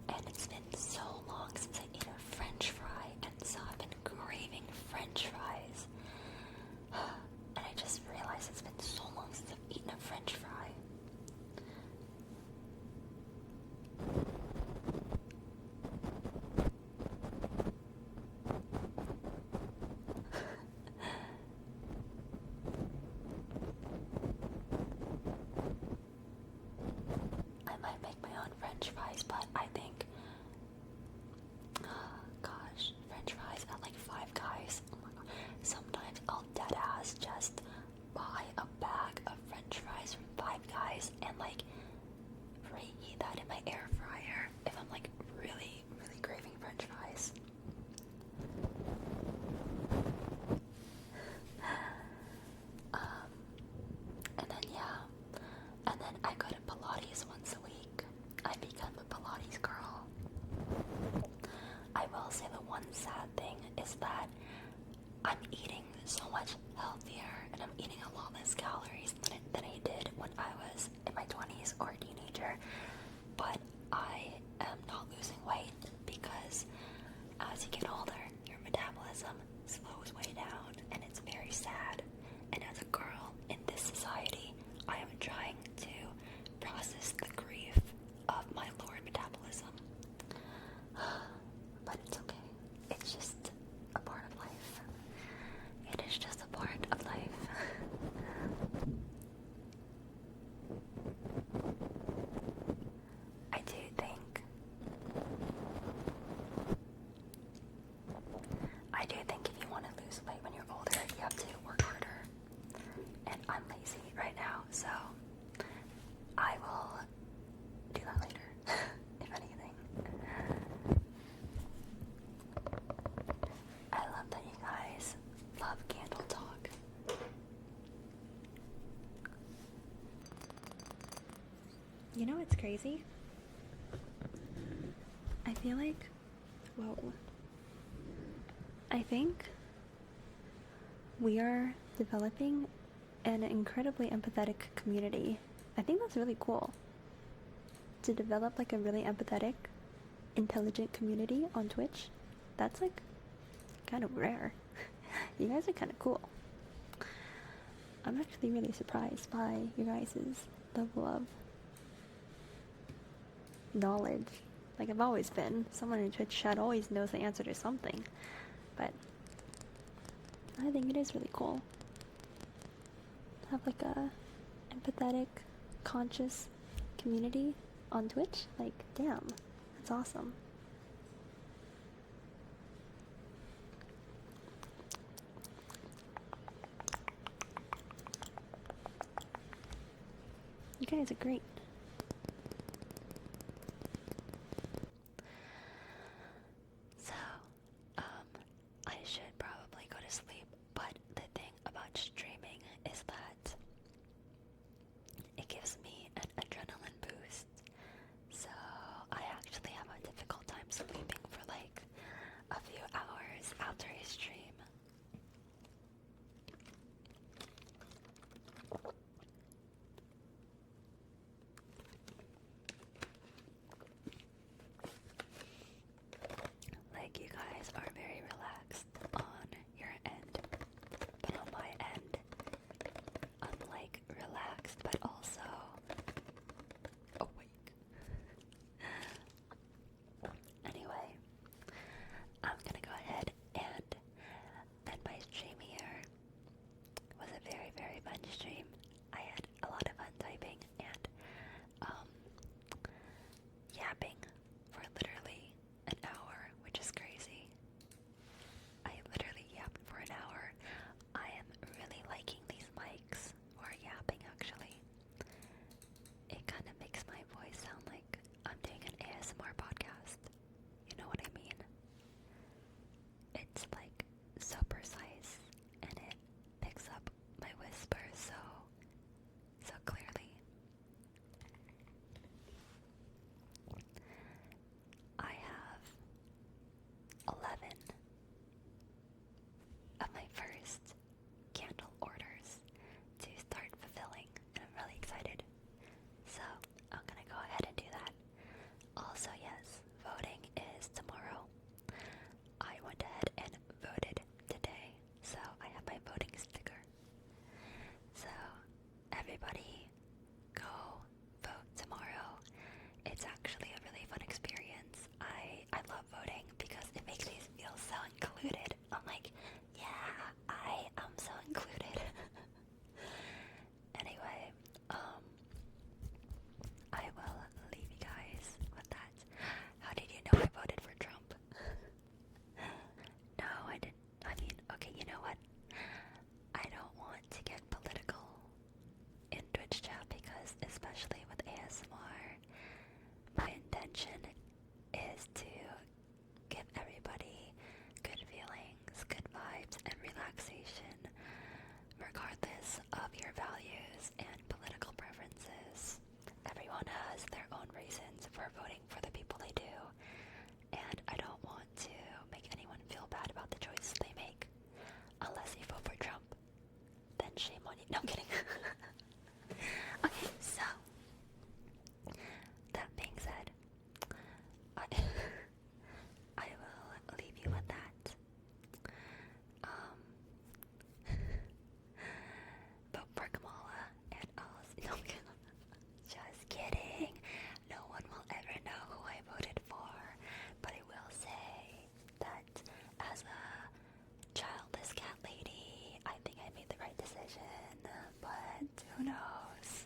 Speaker 6: And it's been so long since I ate a French fry, and so I've been craving French fries. And I just realized it's been so long since I've eaten a French fry. I might make my own French fries, but I think, gosh, French fries at like Five Guys. Oh my god. Sometimes I'll deadass just buy a bag of French fries from Five Guys and like reheat that in my air fryer if I'm like really, really craving French fries. And then and then I go to Pilates once a week. I become a Pilates girl. I will say the one sad thing is that I'm eating so much healthier and I'm eating a lot less calories than I did when I was in my 20s or a teenager. But I am not losing weight because as you get older, your metabolism slows way down, and it's very sad. And as a girl in this society, I am trying to process the grief of my lowered metabolism. But it's okay. It's just a part of life. It is just a part of life. I do think if you want to lose weight when you're older, you have to work harder. And I'm lazy right now, so I will do that later, if anything. I love that you guys love candle talk.
Speaker 8: You know what's crazy? I feel like, whoa. I think we are developing an incredibly empathetic community. I think that's really cool. To develop like a really empathetic, intelligent community on Twitch, that's like kind of rare. You guys are kind of cool. I'm actually really surprised by your guys' level of knowledge. Like I've always been. Someone in Twitch chat always knows the answer to something. But I think it is really cool to have like a empathetic, conscious community on Twitch. Like, damn, that's awesome. You guys are great.
Speaker 6: So, I should probably go to sleep, but the thing about streaming is that it gives me an adrenaline boost. So, I actually have a difficult time sleeping for like a few hours after a stream. Like, you guys are very relaxed on your end, but on my end, I'm like relaxed but also awake. Anyway, I'm gonna go ahead and end my stream here. It was a very, very fun stream. I had a lot of fun typing and yapping for literally an hour, which is crazy. I literally yapped for an hour. I am really liking these mics for yapping, actually. It kind of makes my voice sound like I'm doing an ASMR podcast. You know what I mean? It's like so precise and it picks up my whispers so clearly. I have 11 of my first candle orders to start fulfilling, and I'm really excited. So I'm gonna go ahead and do that. Also, yes, voting is tomorrow. I went ahead and voted today, so I have my voting sticker. So everybody go vote tomorrow. It's actually a really fun experience. I love voting because it makes me feel so included. I'm like, yeah, I am so included. Anyway, I will leave you guys with that. How did you know I voted for Trump? No, I didn't. I mean, okay, you know what? I don't want to get political in Twitch chat because, especially with ASMR, my intention is to give everybody good feelings, good vibes, and relaxation, regardless of your values and political preferences. Everyone has their own reasons for voting for the people they do, and I don't want to make anyone feel bad about the choices they make. Unless you vote for Trump, then shame on you. No, I'm kidding. Okay, so that being said, I will leave you with that. Vote for Kamala, and I'll see. No, I'm kidding. Just kidding. No one will ever know who I voted for, but I will say that as a childless cat lady, I think I made the right decision, but who knows?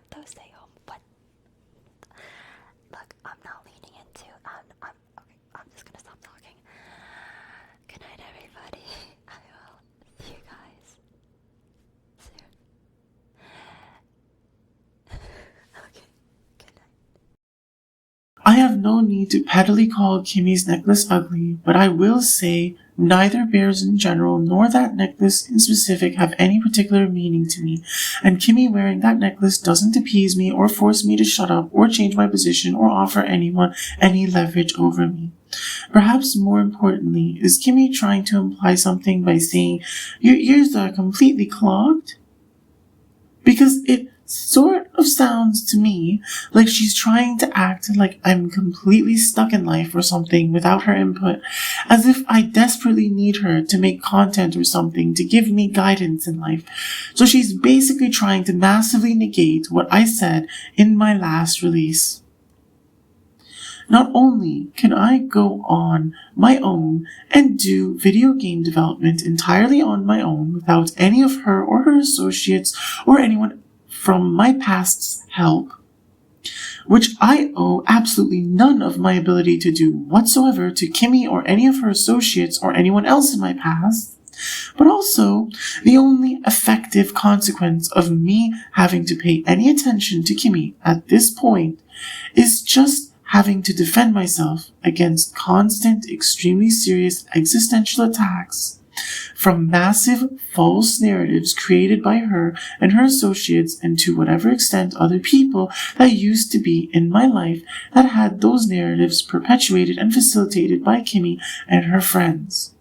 Speaker 6: up, though. Stay home. What? Look, I'm not leaning into. Okay. I'm just gonna stop talking. Good night, everybody. I will see you guys soon. Okay. Good night.
Speaker 1: I have no need to pettily call Kimmy's necklace ugly, but I will say neither bears in general nor that necklace in specific have any particular meaning to me, and Kimmy wearing that necklace doesn't appease me or force me to shut up or change my position or offer anyone any leverage over me. Perhaps more importantly, is Kimmy trying to imply something by saying, "Your ears are completely clogged"? Because it sort of sounds to me like she's trying to act like I'm completely stuck in life or something without her input, as if I desperately need her to make content or something to give me guidance in life. So she's basically trying to massively negate what I said in my last release. Not only can I go on my own and do video game development entirely on my own without any of her or her associates or anyone from my past's help, which I owe absolutely none of my ability to do whatsoever to Kimmy or any of her associates or anyone else in my past, but also the only effective consequence of me having to pay any attention to Kimmy at this point is just having to defend myself against constant, extremely serious existential attacks from massive false narratives created by her and her associates, and to whatever extent other people that used to be in my life that had those narratives perpetuated and facilitated by Kimmy and her friends.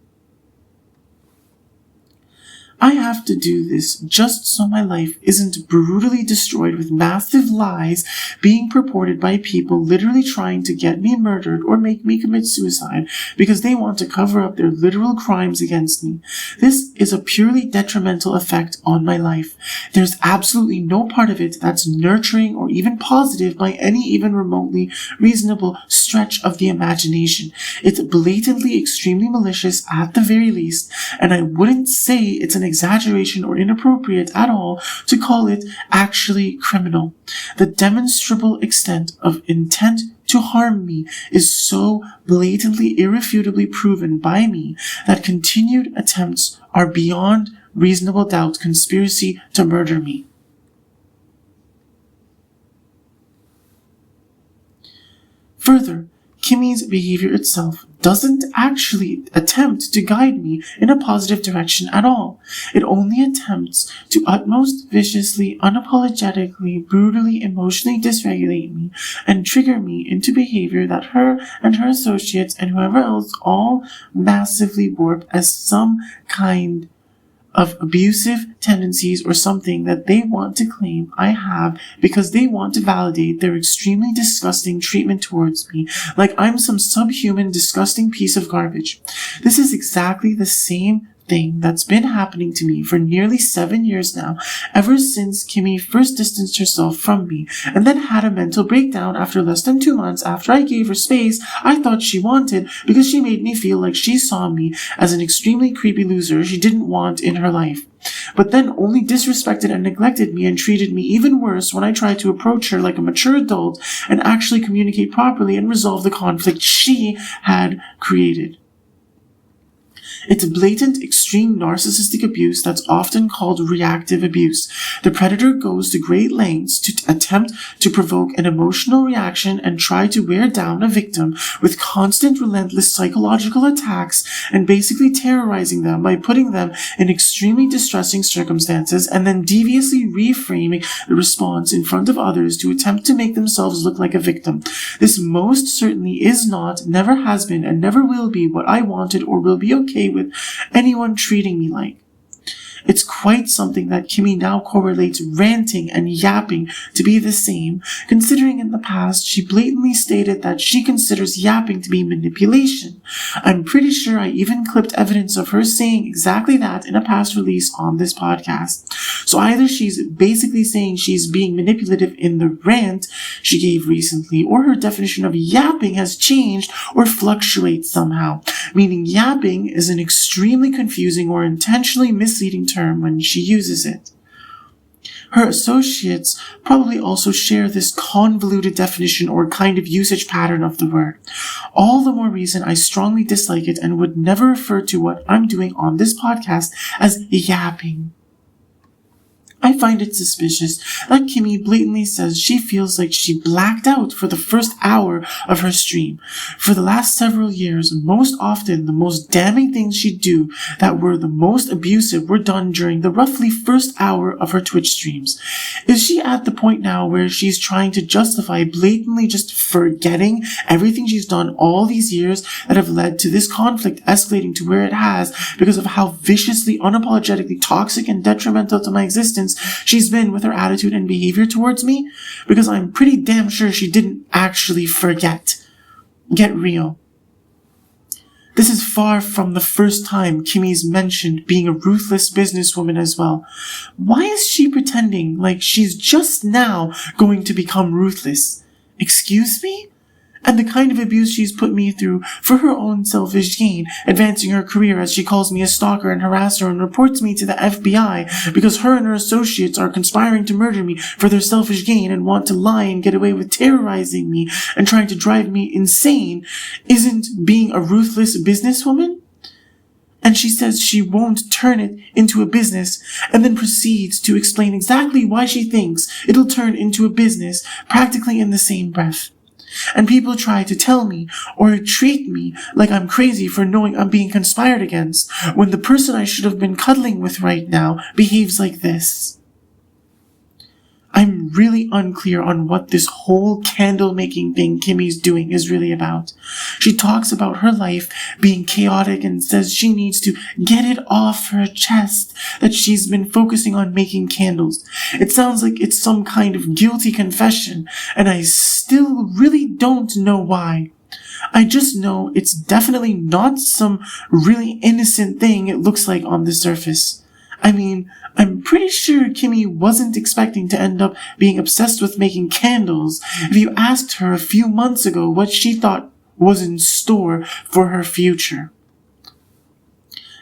Speaker 1: I have to do this just so my life isn't brutally destroyed with massive lies being purported by people literally trying to get me murdered or make me commit suicide because they want to cover up their literal crimes against me. This is a purely detrimental effect on my life. There's absolutely no part of it that's nurturing or even positive by any even remotely reasonable stretch of the imagination. It's blatantly extremely malicious at the very least, and I wouldn't say it's an exaggeration or inappropriate at all to call it actually criminal. The demonstrable extent of intent to harm me is so blatantly irrefutably proven by me that continued attempts are beyond reasonable doubt conspiracy to murder me. Further, Kimmy's behavior itself doesn't actually attempt to guide me in a positive direction at all. It only attempts to utmost viciously, unapologetically, brutally, emotionally dysregulate me and trigger me into behavior that her and her associates and whoever else all massively warp as some kind of abusive tendencies or something that they want to claim I have because they want to validate their extremely disgusting treatment towards me, like I'm some subhuman, disgusting piece of garbage. This is exactly the same thing that's been happening to me for nearly 7 years now, ever since Kimmy first distanced herself from me and then had a mental breakdown after less than 2 months after I gave her space I thought she wanted because she made me feel like she saw me as an extremely creepy loser she didn't want in her life. But then only disrespected and neglected me and treated me even worse when I tried to approach her like a mature adult and actually communicate properly and resolve the conflict she had created. It's blatant, extreme narcissistic abuse that's often called reactive abuse. The predator goes to great lengths to attempt to provoke an emotional reaction and try to wear down a victim with constant, relentless psychological attacks and basically terrorizing them by putting them in extremely distressing circumstances and then deviously reframing the response in front of others to attempt to make themselves look like a victim. This most certainly is not, never has been, and never will be what I wanted or will be okay with anyone treating me like. It's quite something that Kimmy now correlates ranting and yapping to be the same, considering in the past she blatantly stated that she considers yapping to be manipulation. I'm pretty sure I even clipped evidence of her saying exactly that in a past release on this podcast. So either she's basically saying she's being manipulative in the rant she gave recently, or her definition of yapping has changed or fluctuates somehow, meaning yapping is an extremely confusing or intentionally misleading term when she uses it. Her associates probably also share this convoluted definition or kind of usage pattern of the word. All the more reason I strongly dislike it and would never refer to what I'm doing on this podcast as yapping. I find it suspicious that Kimmy blatantly says she feels like she blacked out for the first hour of her stream. For the last several years, most often the most damning things she'd do that were the most abusive were done during the roughly first hour of her Twitch streams. Is she at the point now where she's trying to justify blatantly just forgetting everything she's done all these years that have led to this conflict escalating to where it has because of how viciously, unapologetically toxic and detrimental to my existence she's been with her attitude and behavior towards me? Because I'm pretty damn sure she didn't actually forget. Get real. This is far from the first time Kimmy's mentioned being a ruthless businesswoman as well. Why is she pretending like she's just now going to become ruthless? Excuse me? And the kind of abuse she's put me through for her own selfish gain, advancing her career as she calls me a stalker and harasser and reports me to the FBI because her and her associates are conspiring to murder me for their selfish gain and want to lie and get away with terrorizing me and trying to drive me insane, isn't being a ruthless businesswoman? And she says she won't turn it into a business and then proceeds to explain exactly why she thinks it'll turn into a business practically in the same breath. And people try to tell me or treat me like I'm crazy for knowing I'm being conspired against when the person I should have been cuddling with right now behaves like this. I'm really unclear on what this whole candle making thing Kimmy's doing is really about. She talks about her life being chaotic and says she needs to get it off her chest that she's been focusing on making candles. It sounds like it's some kind of guilty confession, and I still really don't know why. I just know it's definitely not some really innocent thing it looks like on the surface. I mean, I'm pretty sure Kimmy wasn't expecting to end up being obsessed with making candles if you asked her a few months ago what she thought was in store for her future.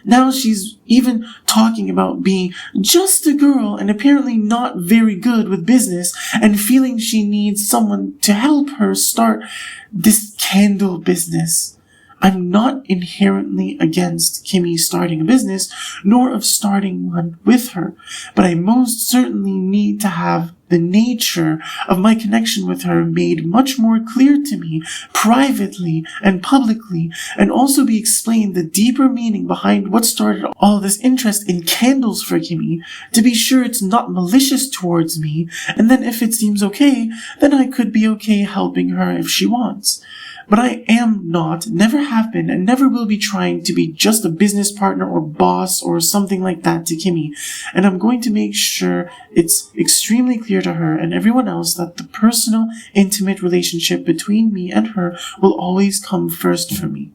Speaker 1: Now she's even talking about being just a girl and apparently not very good with business and feeling she needs someone to help her start this candle business. I'm not inherently against Kimmy starting a business, nor of starting one with her, but I most certainly need to have the nature of my connection with her made much more clear to me privately and publicly, and also be explained the deeper meaning behind what started all this interest in candles for Kimmy, to be sure it's not malicious towards me, and then if it seems okay, then I could be okay helping her if she wants. But I am not, never have been, and never will be trying to be just a business partner or boss or something like that to Kimmy. And I'm going to make sure it's extremely clear to her and everyone else that the personal, intimate relationship between me and her will always come first for me.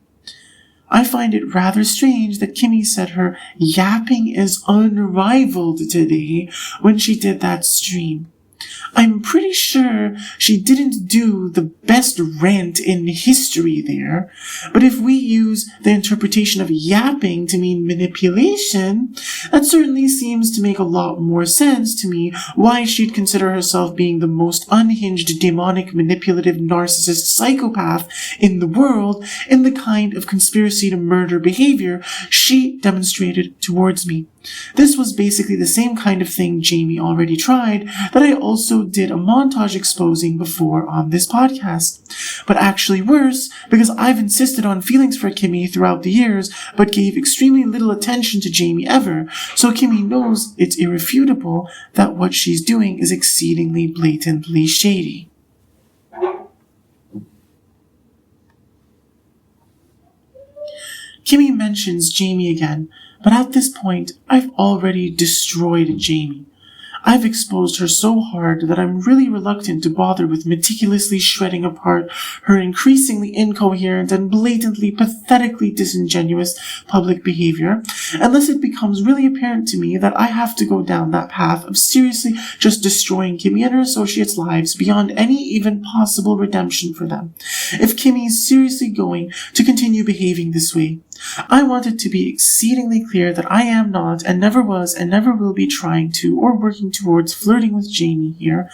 Speaker 1: I find it rather strange that Kimmy said her yapping is unrivaled today when she did that stream. I'm pretty sure she didn't do the best rant in history there, but if we use the interpretation of yapping to mean manipulation, that certainly seems to make a lot more sense to me why she'd consider herself being the most unhinged, demonic, manipulative, narcissist psychopath in the world in the kind of conspiracy to murder behavior she demonstrated towards me. This was basically the same kind of thing Jamie already tried that I also did a montage exposing before on this podcast. But actually worse, because I've insisted on feelings for Kimmy throughout the years, but gave extremely little attention to Jamie ever, so Kimmy knows it's irrefutable that what she's doing is exceedingly blatantly shady. Kimmy mentions Jamie again, but at this point, I've already destroyed Jamie. I've exposed her so hard that I'm really reluctant to bother with meticulously shredding apart her increasingly incoherent and blatantly, pathetically disingenuous public behavior, unless it becomes really apparent to me that I have to go down that path of seriously just destroying Kimmy and her associates' lives beyond any even possible redemption for them. If Kimmy is seriously going to continue behaving this way, I want it to be exceedingly clear that I am not and never was and never will be trying to or working towards flirting with Jamie here,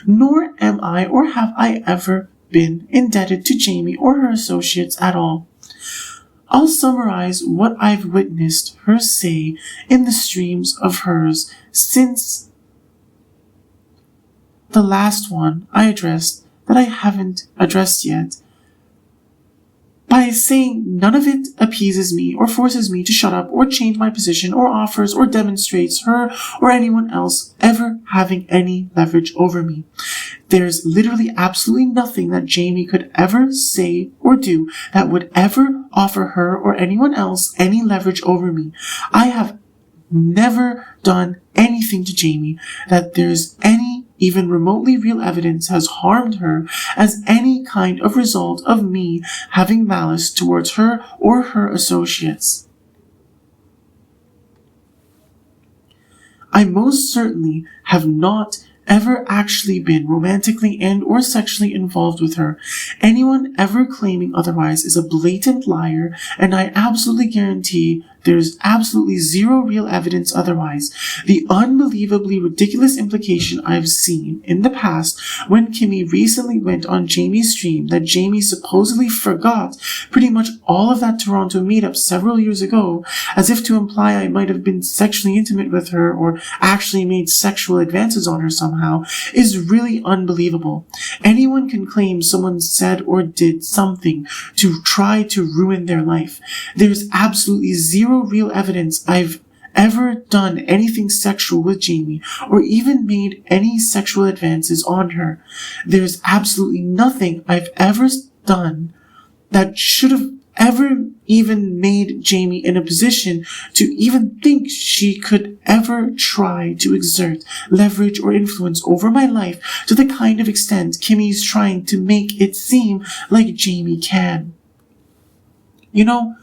Speaker 1: nor am I or have I ever been indebted to Jamie or her associates at all. I'll summarize what I've witnessed her say in the streams of hers since the last one I addressed that I haven't addressed yet, by saying none of it appeases me or forces me to shut up or change my position or offers or demonstrates her or anyone else ever having any leverage over me. There's literally absolutely nothing that Jamie could ever say or do that would ever offer her or anyone else any leverage over me. I have never done anything to Jamie that there's any even remotely real evidence has harmed her as any kind of result of me having malice towards her or her associates. I most certainly have not ever actually been romantically and or sexually involved with her. Anyone ever claiming otherwise is a blatant liar, and I absolutely guarantee there's absolutely zero real evidence otherwise. The unbelievably ridiculous implication I've seen in the past when Kimmy recently went on Jamie's stream that Jamie supposedly forgot pretty much all of that Toronto meetup several years ago, as if to imply I might have been sexually intimate with her or actually made sexual advances on her somehow, is really unbelievable. Anyone can claim someone said or did something to try to ruin their life. There's absolutely zero real evidence I've ever done anything sexual with Jamie or even made any sexual advances on her. There's absolutely nothing I've ever done that should have ever even made Jamie in a position to even think she could ever try to exert leverage or influence over my life to the kind of extent Kimmy's trying to make it seem like Jamie can. You know,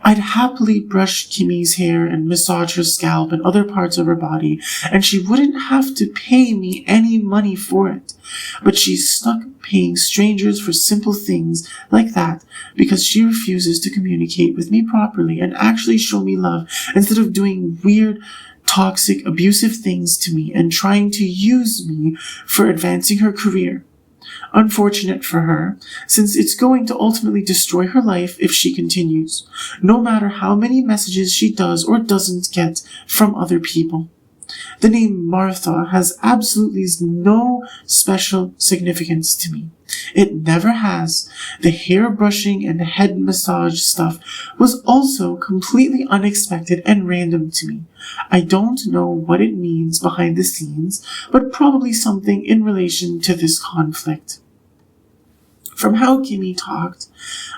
Speaker 1: I'd happily brush Kimmy's hair and massage her scalp and other parts of her body, and she wouldn't have to pay me any money for it. But she's stuck paying strangers for simple things like that because she refuses to communicate with me properly and actually show me love instead of doing weird, toxic, abusive things to me and trying to use me for advancing her career. Unfortunate for her, since it's going to ultimately destroy her life if she continues, no matter how many messages she does or doesn't get from other people. The name Martha has absolutely no special significance to me. It never has. The hair brushing and head massage stuff was also completely unexpected and random to me. I don't know what it means behind the scenes, but probably something in relation to this conflict. From how Kimmy talked,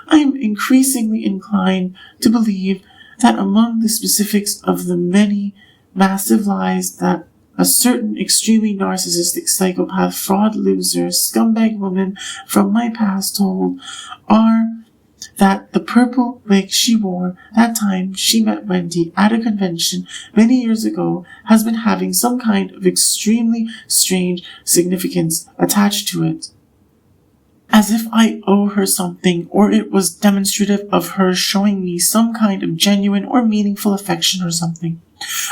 Speaker 1: I am increasingly inclined to believe that among the specifics of the many massive lies that a certain extremely narcissistic psychopath, fraud, loser, scumbag woman from my past told are that the purple wig she wore that time she met Wendy at a convention many years ago has been having some kind of extremely strange significance attached to it. As if I owe her something, or it was demonstrative of her showing me some kind of genuine or meaningful affection or something.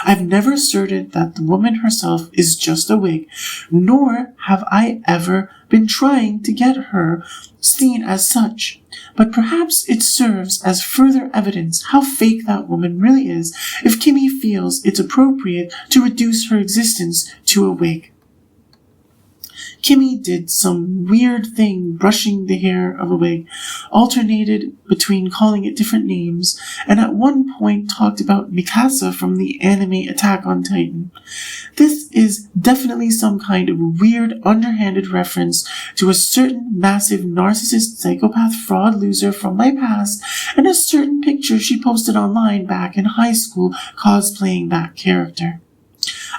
Speaker 1: I've never asserted that the woman herself is just a wig, nor have I ever been trying to get her seen as such. But perhaps it serves as further evidence how fake that woman really is if Kimmy feels it's appropriate to reduce her existence to a wig. Kimmy did some weird thing brushing the hair of a wig, alternated between calling it different names, and at one point talked about Mikasa from the anime Attack on Titan. This is definitely some kind of weird, underhanded reference to a certain massive narcissist psychopath fraud loser from my past and a certain picture she posted online back in high school cosplaying that character.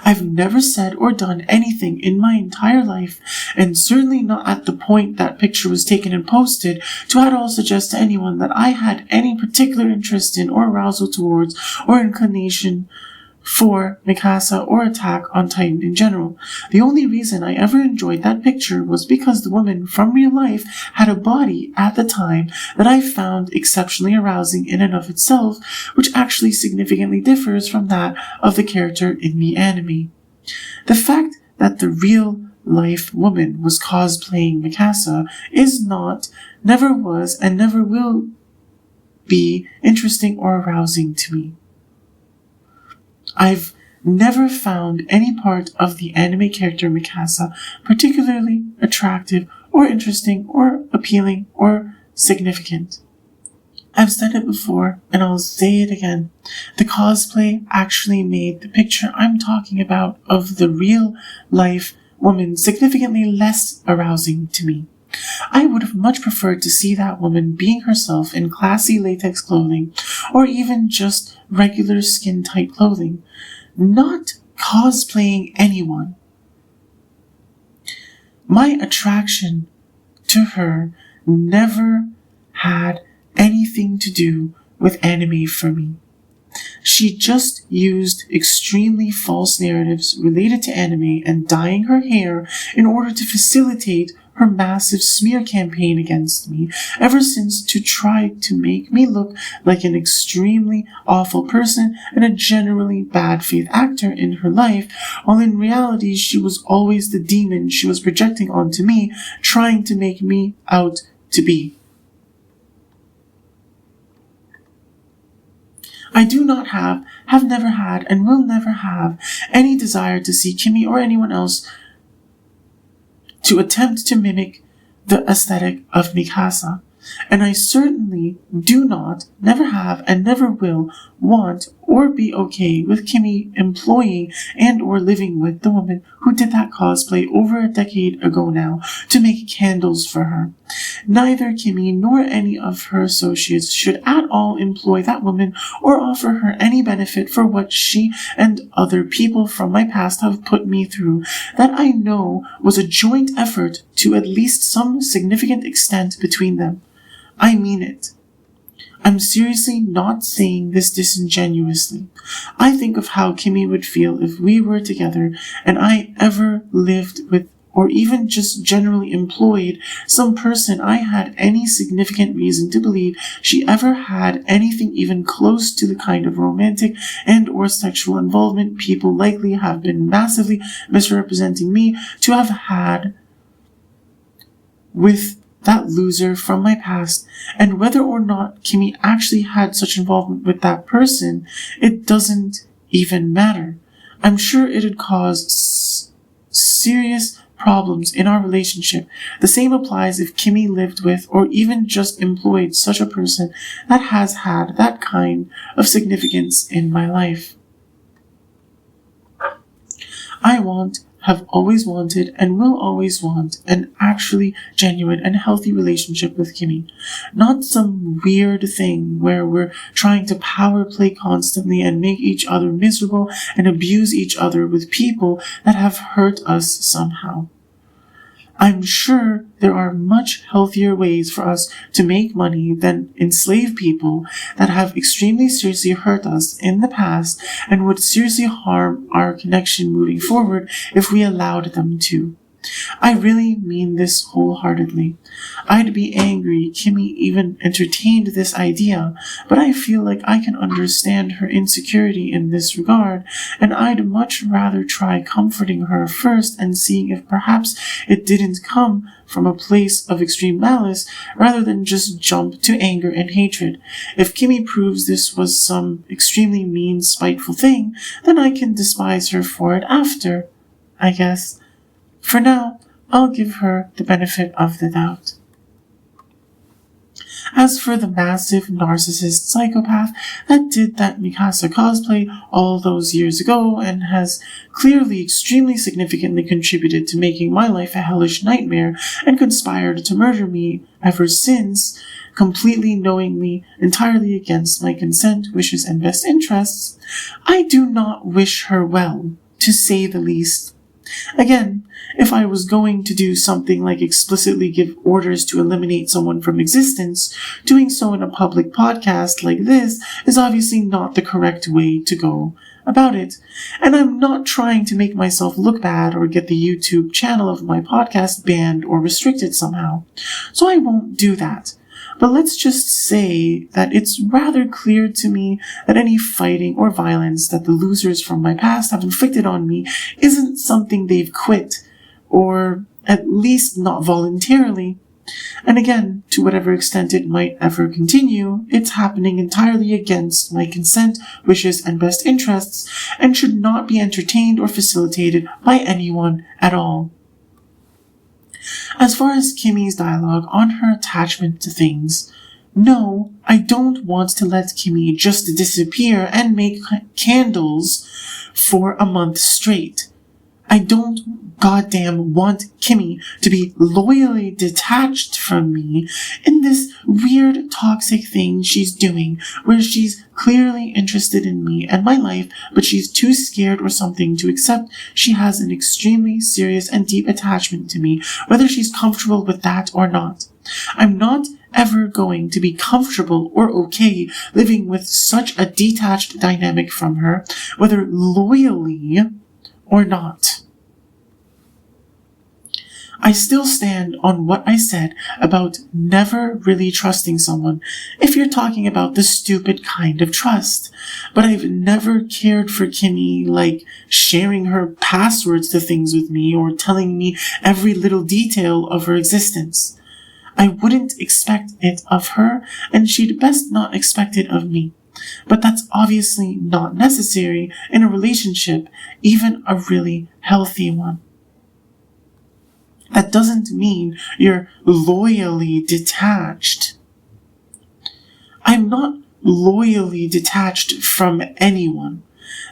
Speaker 1: I've never said or done anything in my entire life, and certainly not at the point that picture was taken and posted, to at all suggest to anyone that I had any particular interest in or arousal towards or inclination for Mikasa or Attack on Titan in general. The only reason I ever enjoyed that picture was because the woman from real life had a body at the time that I found exceptionally arousing in and of itself, which actually significantly differs from that of the character in the anime. The fact that the real life woman was cosplaying Mikasa is not, never was, and never will be interesting or arousing to me. I've never found any part of the anime character Mikasa particularly attractive or interesting or appealing or significant. I've said it before and I'll say it again. The cosplay actually made the picture I'm talking about of the real life woman significantly less arousing to me. I would have much preferred to see that woman being herself in classy latex clothing, or even just regular skin-tight clothing, not cosplaying anyone. My attraction to her never had anything to do with anime for me. She just used extremely false narratives related to anime and dyeing her hair in order to facilitate her massive smear campaign against me ever since, to try to make me look like an extremely awful person and a generally bad faith actor in her life, while in reality she was always the demon she was projecting onto me, trying to make me out to be. I do not have never had, and will never have any desire to see Kimi or anyone else to attempt to mimic the aesthetic of Mikasa. And I certainly do not, never have, and never will want or be okay with Kimi employing and or living with the woman who did that cosplay over a decade ago now to make candles for her. Neither Kimi nor any of her associates should at all employ that woman or offer her any benefit for what she and other people from my past have put me through, that I know was a joint effort to at least some significant extent between them. I mean it. I'm seriously not saying this disingenuously. I think of how Kimi would feel if we were together and I ever lived with or even just generally employed some person I had any significant reason to believe she ever had anything even close to the kind of romantic and or sexual involvement people likely have been massively misrepresenting me to have had with that loser from my past. And whether or not Kimi actually had such involvement with that person, it doesn't even matter. I'm sure it'd cause serious problems in our relationship. The same applies if Kimi lived with or even just employed such a person that has had that kind of significance in my life. I have always wanted, and will always want, an actually genuine and healthy relationship with Kimi. Not some weird thing where we're trying to power play constantly and make each other miserable and abuse each other with people that have hurt us somehow. I'm sure there are much healthier ways for us to make money than enslave people that have extremely seriously hurt us in the past and would seriously harm our connection moving forward if we allowed them to. I really mean this wholeheartedly. I'd be angry Kimi even entertained this idea, but I feel like I can understand her insecurity in this regard, and I'd much rather try comforting her first and seeing if perhaps it didn't come from a place of extreme malice rather than just jump to anger and hatred. If Kimi proves this was some extremely mean, spiteful thing, then I can despise her for it after, I guess. For now, I'll give her the benefit of the doubt. As for the massive narcissist psychopath that did that Mikasa cosplay all those years ago and has clearly extremely significantly contributed to making my life a hellish nightmare and conspired to murder me ever since, completely, knowingly, entirely against my consent, wishes, and best interests, I do not wish her well, to say the least. Again, if I was going to do something like explicitly give orders to eliminate someone from existence, doing so in a public podcast like this is obviously not the correct way to go about it. And I'm not trying to make myself look bad or get the YouTube channel of my podcast banned or restricted somehow. So I won't do that. But let's just say that it's rather clear to me that any fighting or violence that the losers from my past have inflicted on me isn't something they've quit, or at least not voluntarily. And again, to whatever extent it might ever continue, it's happening entirely against my consent, wishes, and best interests, and should not be entertained or facilitated by anyone at all. As far as Kimmy's dialogue on her attachment to things, no, I don't want to let Kimmy just disappear and make candles for a month straight. I don't goddamn want Kimmy to be loyally detached from me in this weird toxic thing she's doing where she's clearly interested in me and my life, but she's too scared or something to accept she has an extremely serious and deep attachment to me, whether she's comfortable with that or not. I'm not ever going to be comfortable or okay living with such a detached dynamic from her, whether loyally or not. I still stand on what I said about never really trusting someone if you're talking about the stupid kind of trust. But I've never cared for Kimmy like sharing her passwords to things with me or telling me every little detail of her existence. I wouldn't expect it of her, and she'd best not expect it of me. But that's obviously not necessary in a relationship, even a really healthy one. That doesn't mean you're loyally detached. I'm not loyally detached from anyone.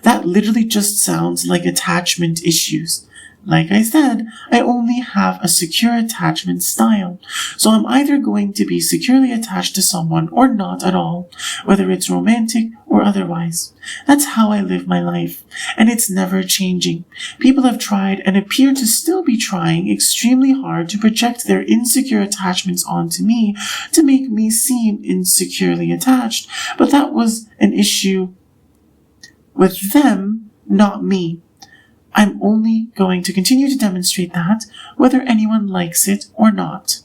Speaker 1: That literally just sounds like attachment issues. Like I said, I only have a secure attachment style, so I'm either going to be securely attached to someone or not at all, whether it's romantic or otherwise. That's how I live my life, and it's never changing. People have tried and appear to still be trying extremely hard to project their insecure attachments onto me to make me seem insecurely attached, but that was an issue with them, not me. I'm only going to continue to demonstrate that, whether anyone likes it or not.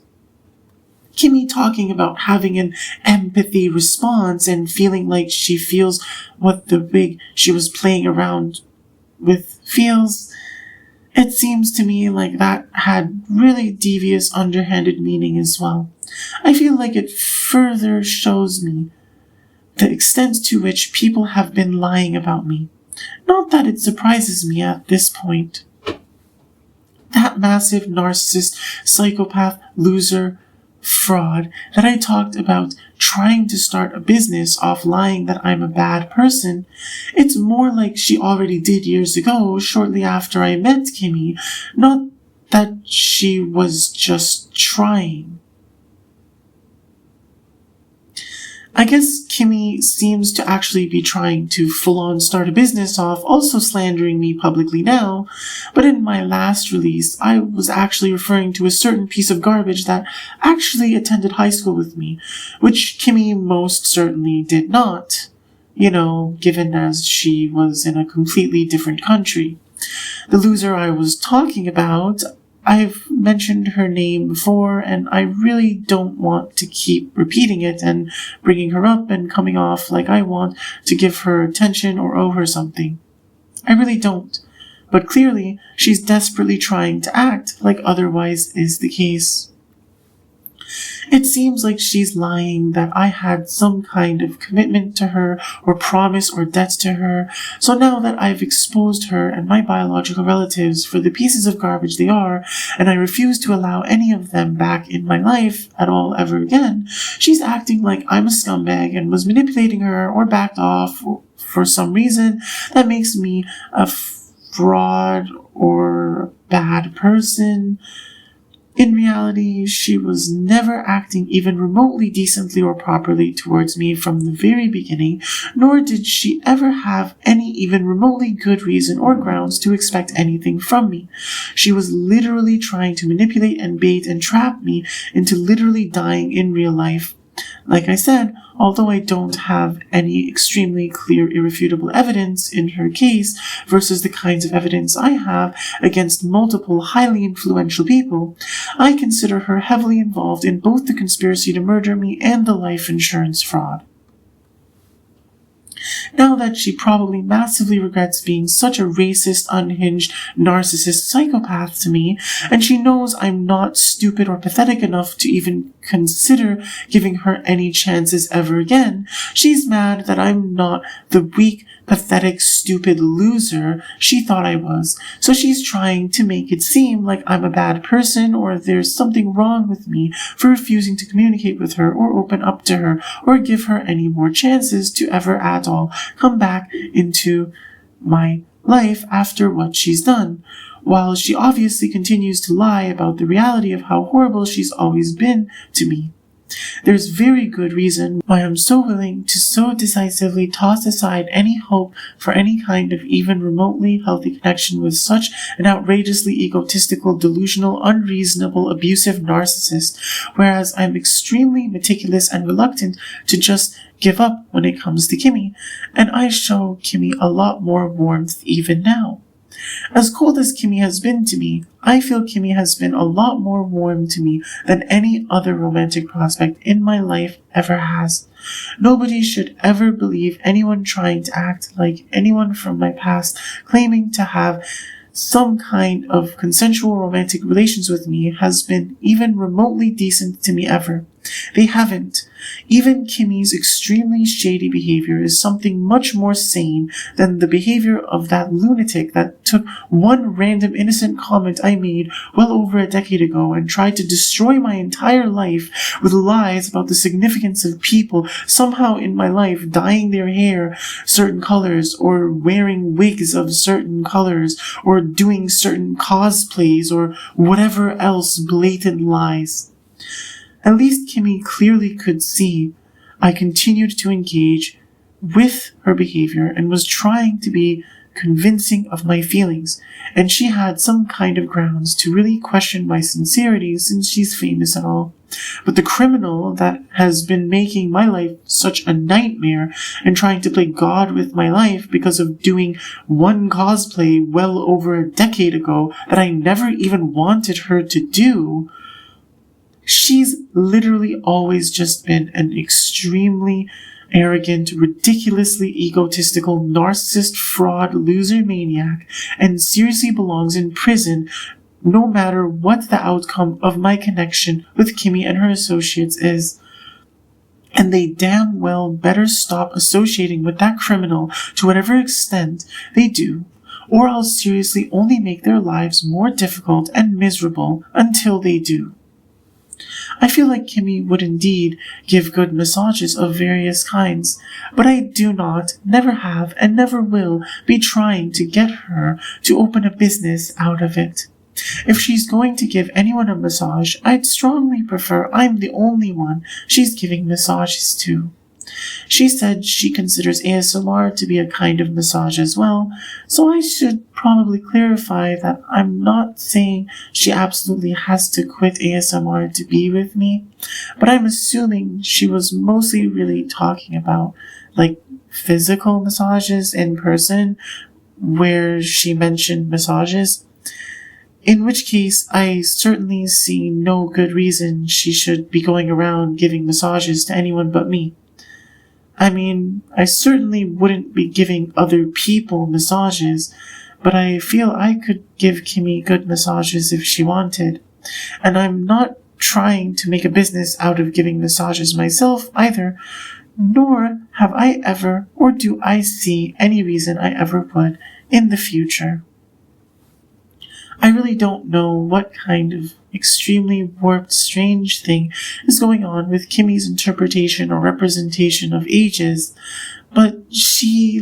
Speaker 1: Kimmy talking about having an empathy response and feeling like she feels what the wig she was playing around with feels, it seems to me like that had really devious underhanded meaning as well. I feel like it further shows me the extent to which people have been lying about me. Not that it surprises me at this point. That massive narcissist, psychopath, loser, fraud that I talked about trying to start a business off lying that I'm a bad person, it's more like she already did years ago, shortly after I met Kimmy, not that she was just trying. I guess Kimmy seems to actually be trying to full-on start a business off, also slandering me publicly now, but in my last release, I was actually referring to a certain piece of garbage that actually attended high school with me, which Kimmy most certainly did not, given as she was in a completely different country. The loser I was talking about, I've mentioned her name before, and I really don't want to keep repeating it and bringing her up and coming off like I want to give her attention or owe her something. I really don't. But clearly, she's desperately trying to act like otherwise is the case. It seems like she's lying that I had some kind of commitment to her or promise or debt to her, so now that I've exposed her and my biological relatives for the pieces of garbage they are, and I refuse to allow any of them back in my life at all ever again, she's acting like I'm a scumbag and was manipulating her or backed off for some reason that makes me a fraud or a bad person. In reality, she was never acting even remotely decently or properly towards me from the very beginning, nor did she ever have any even remotely good reason or grounds to expect anything from me. She was literally trying to manipulate and bait and trap me into literally dying in real life, Like I said, although I don't have any extremely clear, irrefutable evidence in her case versus the kinds of evidence I have against multiple highly influential people, I consider her heavily involved in both the conspiracy to murder me and the life insurance fraud. Now that she probably massively regrets being such a racist, unhinged, narcissist psychopath to me, and she knows I'm not stupid or pathetic enough to even consider giving her any chances ever again, she's mad that I'm not the weak, pathetic, stupid loser she thought I was, so she's trying to make it seem like I'm a bad person or there's something wrong with me for refusing to communicate with her or open up to her or give her any more chances to ever at all come back into my life after what she's done, while she obviously continues to lie about the reality of how horrible she's always been to me. There's very good reason why I'm so willing to so decisively toss aside any hope for any kind of even remotely healthy connection with such an outrageously egotistical, delusional, unreasonable, abusive narcissist, whereas I'm extremely meticulous and reluctant to just give up when it comes to Kimmy, and I show Kimmy a lot more warmth even now. As cold as Kimmy has been to me, I feel Kimmy has been a lot more warm to me than any other romantic prospect in my life ever has. Nobody should ever believe anyone trying to act like anyone from my past claiming to have some kind of consensual romantic relations with me has been even remotely decent to me ever. They haven't. Even Kimmy's extremely shady behavior is something much more sane than the behavior of that lunatic that took one random innocent comment I made well over a decade ago and tried to destroy my entire life with lies about the significance of people somehow in my life dyeing their hair certain colors or wearing wigs of certain colors or doing certain cosplays or whatever else blatant lies. At least Kimmy clearly could see I continued to engage with her behavior and was trying to be convincing of my feelings, and she had some kind of grounds to really question my sincerity since she's famous and all. But the criminal that has been making my life such a nightmare and trying to play God with my life because of doing one cosplay well over a decade ago that I never even wanted her to do, she's literally always just been an extremely arrogant, ridiculously egotistical, narcissist, fraud, loser maniac, and seriously belongs in prison no matter what the outcome of my connection with Kimmy and her associates is. And they damn well better stop associating with that criminal to whatever extent they do, or I'll seriously only make their lives more difficult and miserable until they do. I feel like Kimmy would indeed give good massages of various kinds, but I do not, never have, and never will be trying to get her to open a business out of it. If she's going to give anyone a massage, I'd strongly prefer I'm the only one she's giving massages to. She said she considers ASMR to be a kind of massage as well, so I should probably clarify that I'm not saying she absolutely has to quit ASMR to be with me, but I'm assuming she was mostly really talking about, like, physical massages in person, where she mentioned massages. In which case, I certainly see no good reason she should be going around giving massages to anyone but me. I mean, I certainly wouldn't be giving other people massages, but I feel I could give Kimmy good massages if she wanted. And I'm not trying to make a business out of giving massages myself either, nor have I ever or do I see any reason I ever would in the future. I really don't know what kind of extremely warped, strange thing is going on with Kimmy's interpretation or representation of ages, but she,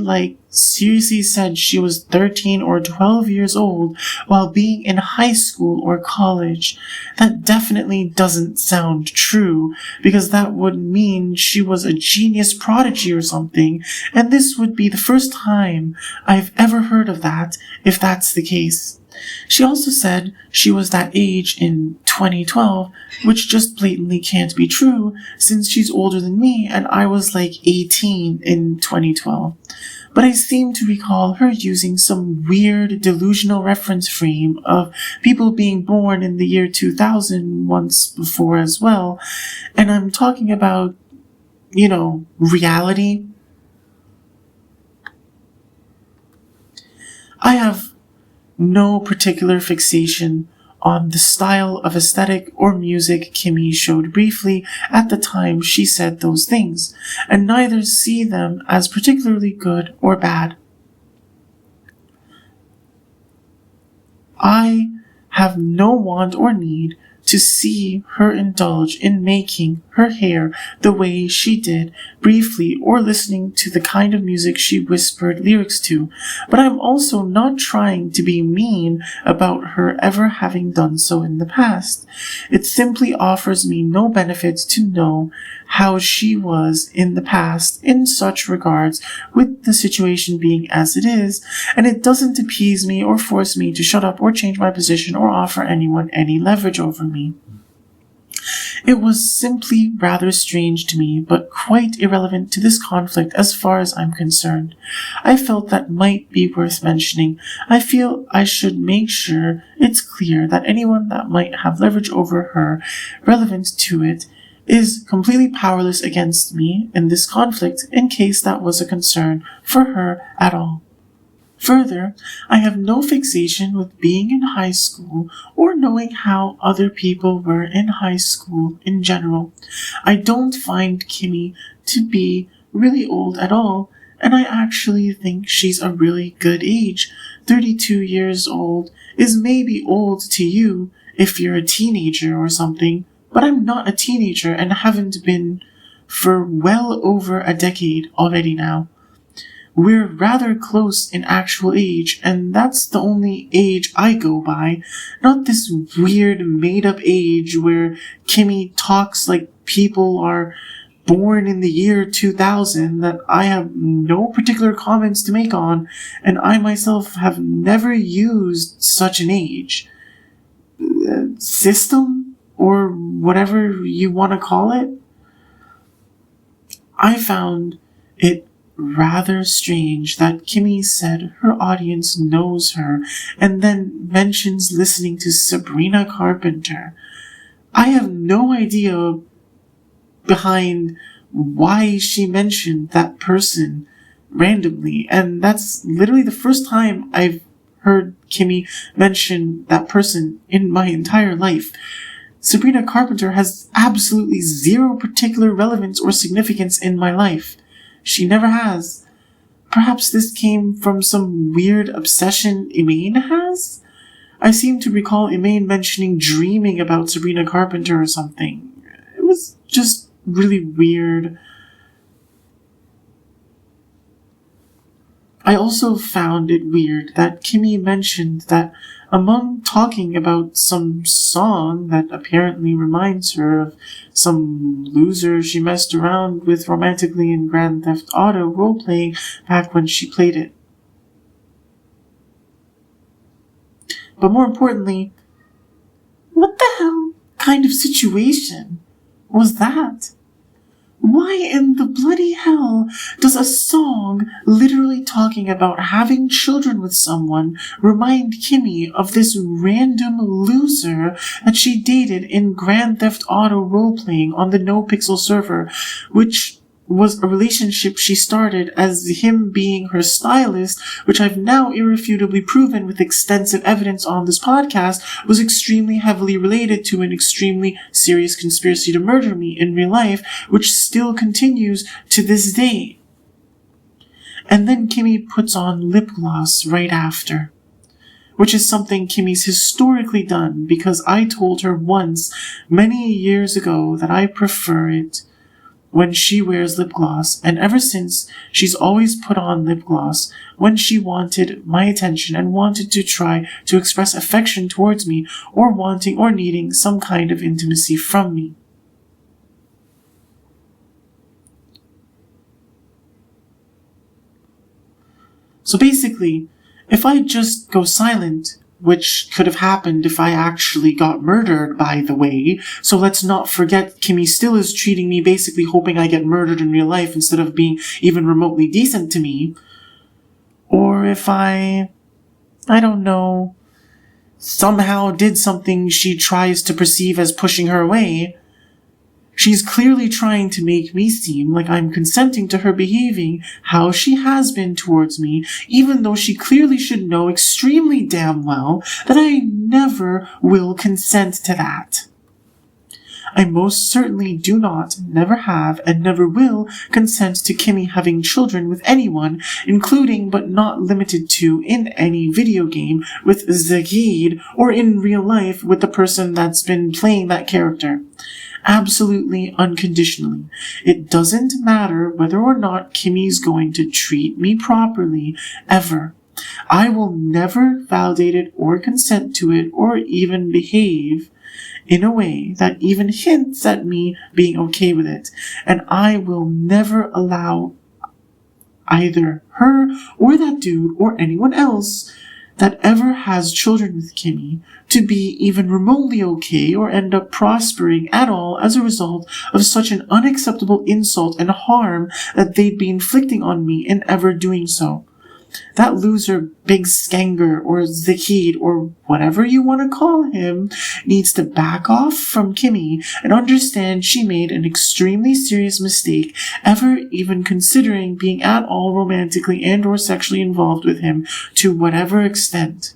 Speaker 1: seriously said she was 13 or 12 years old while being in high school or college. That definitely doesn't sound true, because that would mean she was a genius prodigy or something, and this would be the first time I've ever heard of that, if that's the case. She also said she was that age in 2012, which just blatantly can't be true since she's older than me and I was like 18 in 2012. But I seem to recall her using some weird delusional reference frame of people being born in the year 2000 once before as well. And I'm talking about, reality. I have no particular fixation on the style of aesthetic or music Kimmy showed briefly at the time she said those things, and neither see them as particularly good or bad. I have no want or need to see her indulge in making her hair the way she did briefly or listening to the kind of music she whispered lyrics to, but I'm also not trying to be mean about her ever having done so in the past. It simply offers me no benefit to know how she was in the past in such regards, with the situation being as it is, and it doesn't appease me or force me to shut up or change my position or offer anyone any leverage over me. It was simply rather strange to me, but quite irrelevant to this conflict as far as I'm concerned. I felt that might be worth mentioning. I feel I should make sure it's clear that anyone that might have leverage over her relevant to it is completely powerless against me in this conflict in case that was a concern for her at all. Further, I have no fixation with being in high school or knowing how other people were in high school in general. I don't find Kimmy to be really old at all, and I actually think she's a really good age. 32 years old is maybe old to you if you're a teenager or something, but I'm not a teenager and haven't been for well over a decade already now. We're rather close in actual age, and that's the only age I go by, not this weird made-up age where Kimmy talks like people are born in the year 2000 that I have no particular comments to make on, and I myself have never used such an age. System? Or whatever you want to call it? I found it rather strange that Kimmy said her audience knows her and then mentions listening to Sabrina Carpenter. I have no idea behind why she mentioned that person randomly, and that's literally the first time I've heard Kimmy mention that person in my entire life. Sabrina Carpenter has absolutely zero particular relevance or significance in my life. She never has. Perhaps this came from some weird obsession Emaine has? I seem to recall Emaine mentioning dreaming about Sabrina Carpenter or something. It was just really weird. I also found it weird that Kimmy mentioned that among talking about some song that apparently reminds her of some loser she messed around with romantically in Grand Theft Auto role-playing back when she played it. But more importantly, what the hell kind of situation was that? Why in the bloody hell does a song literally talking about having children with someone remind Kimmy of this random loser that she dated in Grand Theft Auto role-playing on the NoPixel server, which was a relationship she started as him being her stylist, which I've now irrefutably proven with extensive evidence on this podcast was extremely heavily related to an extremely serious conspiracy to murder me in real life, which still continues to this day. And then Kimmy puts on lip gloss right after, which is something Kimmy's historically done because I told her once, many years ago, that I prefer it when she wears lip gloss, and ever since, she's always put on lip gloss when she wanted my attention and wanted to try to express affection towards me or wanting or needing some kind of intimacy from me. So basically, if I just go silent which could have happened if I actually got murdered, by the way. So let's not forget Kimmy still is treating me basically hoping I get murdered in real life instead of being even remotely decent to me. Or if I don't know, somehow did something she tries to perceive as pushing her away. She's clearly trying to make me seem like I'm consenting to her behaving how she has been towards me, even though she clearly should know extremely damn well that I never will consent to that. I most certainly do not, never have, and never will consent to Kimmy having children with anyone, including but not limited to in any video game with Zagid or in real life with the person that's been playing that character. Absolutely unconditionally. It doesn't matter whether or not Kimmy's going to treat me properly, ever. I will never validate it or consent to it or even behave in a way that even hints at me being okay with it. And I will never allow either her or that dude or anyone else that ever has children with Kimmy to be even remotely okay or end up prospering at all as a result of such an unacceptable insult and harm that they'd be inflicting on me in ever doing so. That loser Big Skanger or Zakid or whatever you want to call him needs to back off from Kimmy and understand she made an extremely serious mistake ever even considering being at all romantically and or sexually involved with him to whatever extent.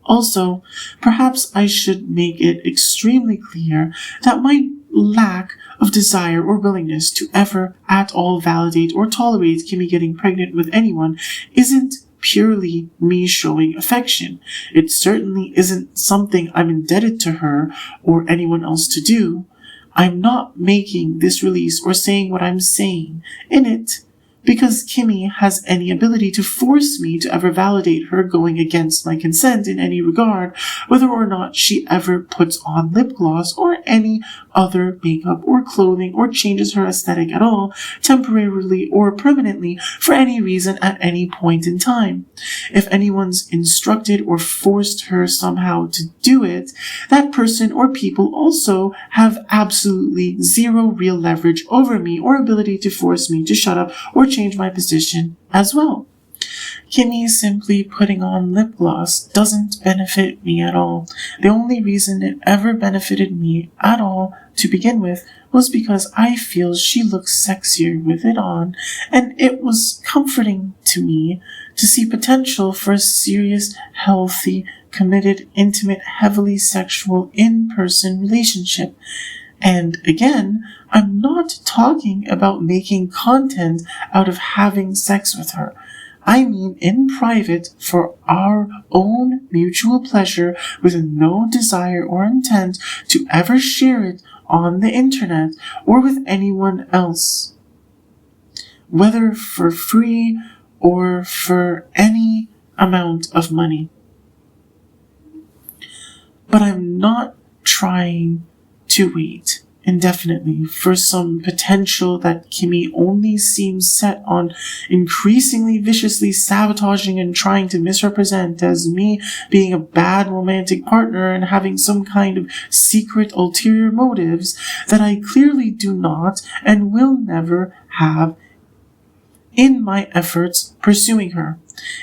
Speaker 1: Also, perhaps I should make it extremely clear that my lack of desire or willingness to ever at all validate or tolerate Kimmy getting pregnant with anyone isn't purely me showing affection. It certainly isn't something I'm indebted to her or anyone else to do. I'm not making this release or saying what I'm saying in it because Kimmy has any ability to force me to ever validate her going against my consent in any regard, whether or not she ever puts on lip gloss or any other makeup or clothing or changes her aesthetic at all, temporarily or permanently, for any reason at any point in time. If anyone's instructed or forced her somehow to do it, that person or people also have absolutely zero real leverage over me or ability to force me to shut up or change my position as well. Kimmy simply putting on lip gloss doesn't benefit me at all. The only reason it ever benefited me at all to begin with was because I feel she looks sexier with it on, and it was comforting to me to see potential for a serious, healthy, committed, intimate, heavily sexual, in-person relationship. And again, I'm not talking about making content out of having sex with her. I mean in private for our own mutual pleasure with no desire or intent to ever share it on the internet or with anyone else. Whether for free or for any amount of money. But I'm not trying to wait indefinitely for some potential that Kimmy only seems set on increasingly viciously sabotaging and trying to misrepresent as me being a bad romantic partner and having some kind of secret ulterior motives that I clearly do not and will never have in my efforts pursuing her.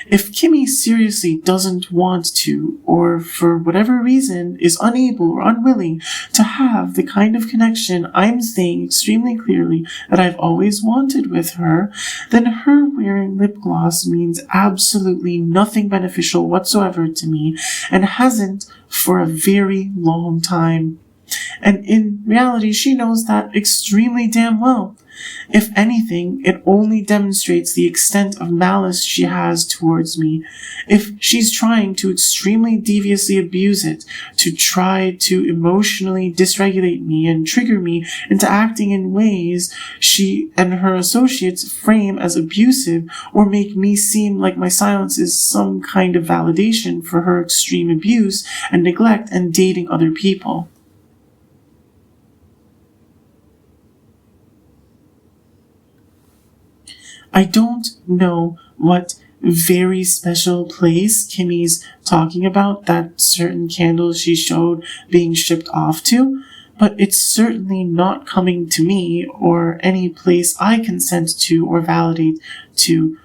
Speaker 1: If Kimmy seriously doesn't want to, or for whatever reason is unable or unwilling to have the kind of connection I'm saying extremely clearly that I've always wanted with her, then her wearing lip gloss means absolutely nothing beneficial whatsoever to me and hasn't for a very long time. And in reality, she knows that extremely damn well. If anything, it only demonstrates the extent of malice she has towards me. If she's trying to extremely deviously abuse it, to try to emotionally dysregulate me and trigger me into acting in ways she and her associates frame as abusive or make me seem like my silence is some kind of validation for her extreme abuse and neglect and dating other people. I don't know what very special place Kimmy's talking about, that certain candle she showed being shipped off to, but it's certainly not coming to me or any place I consent to or validate to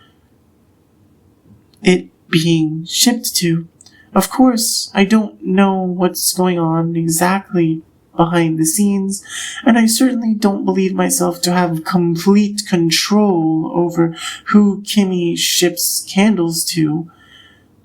Speaker 1: it being shipped to. Of course, I don't know what's going on exactly behind the scenes, and I certainly don't believe myself to have complete control over who Kimmy ships candles to.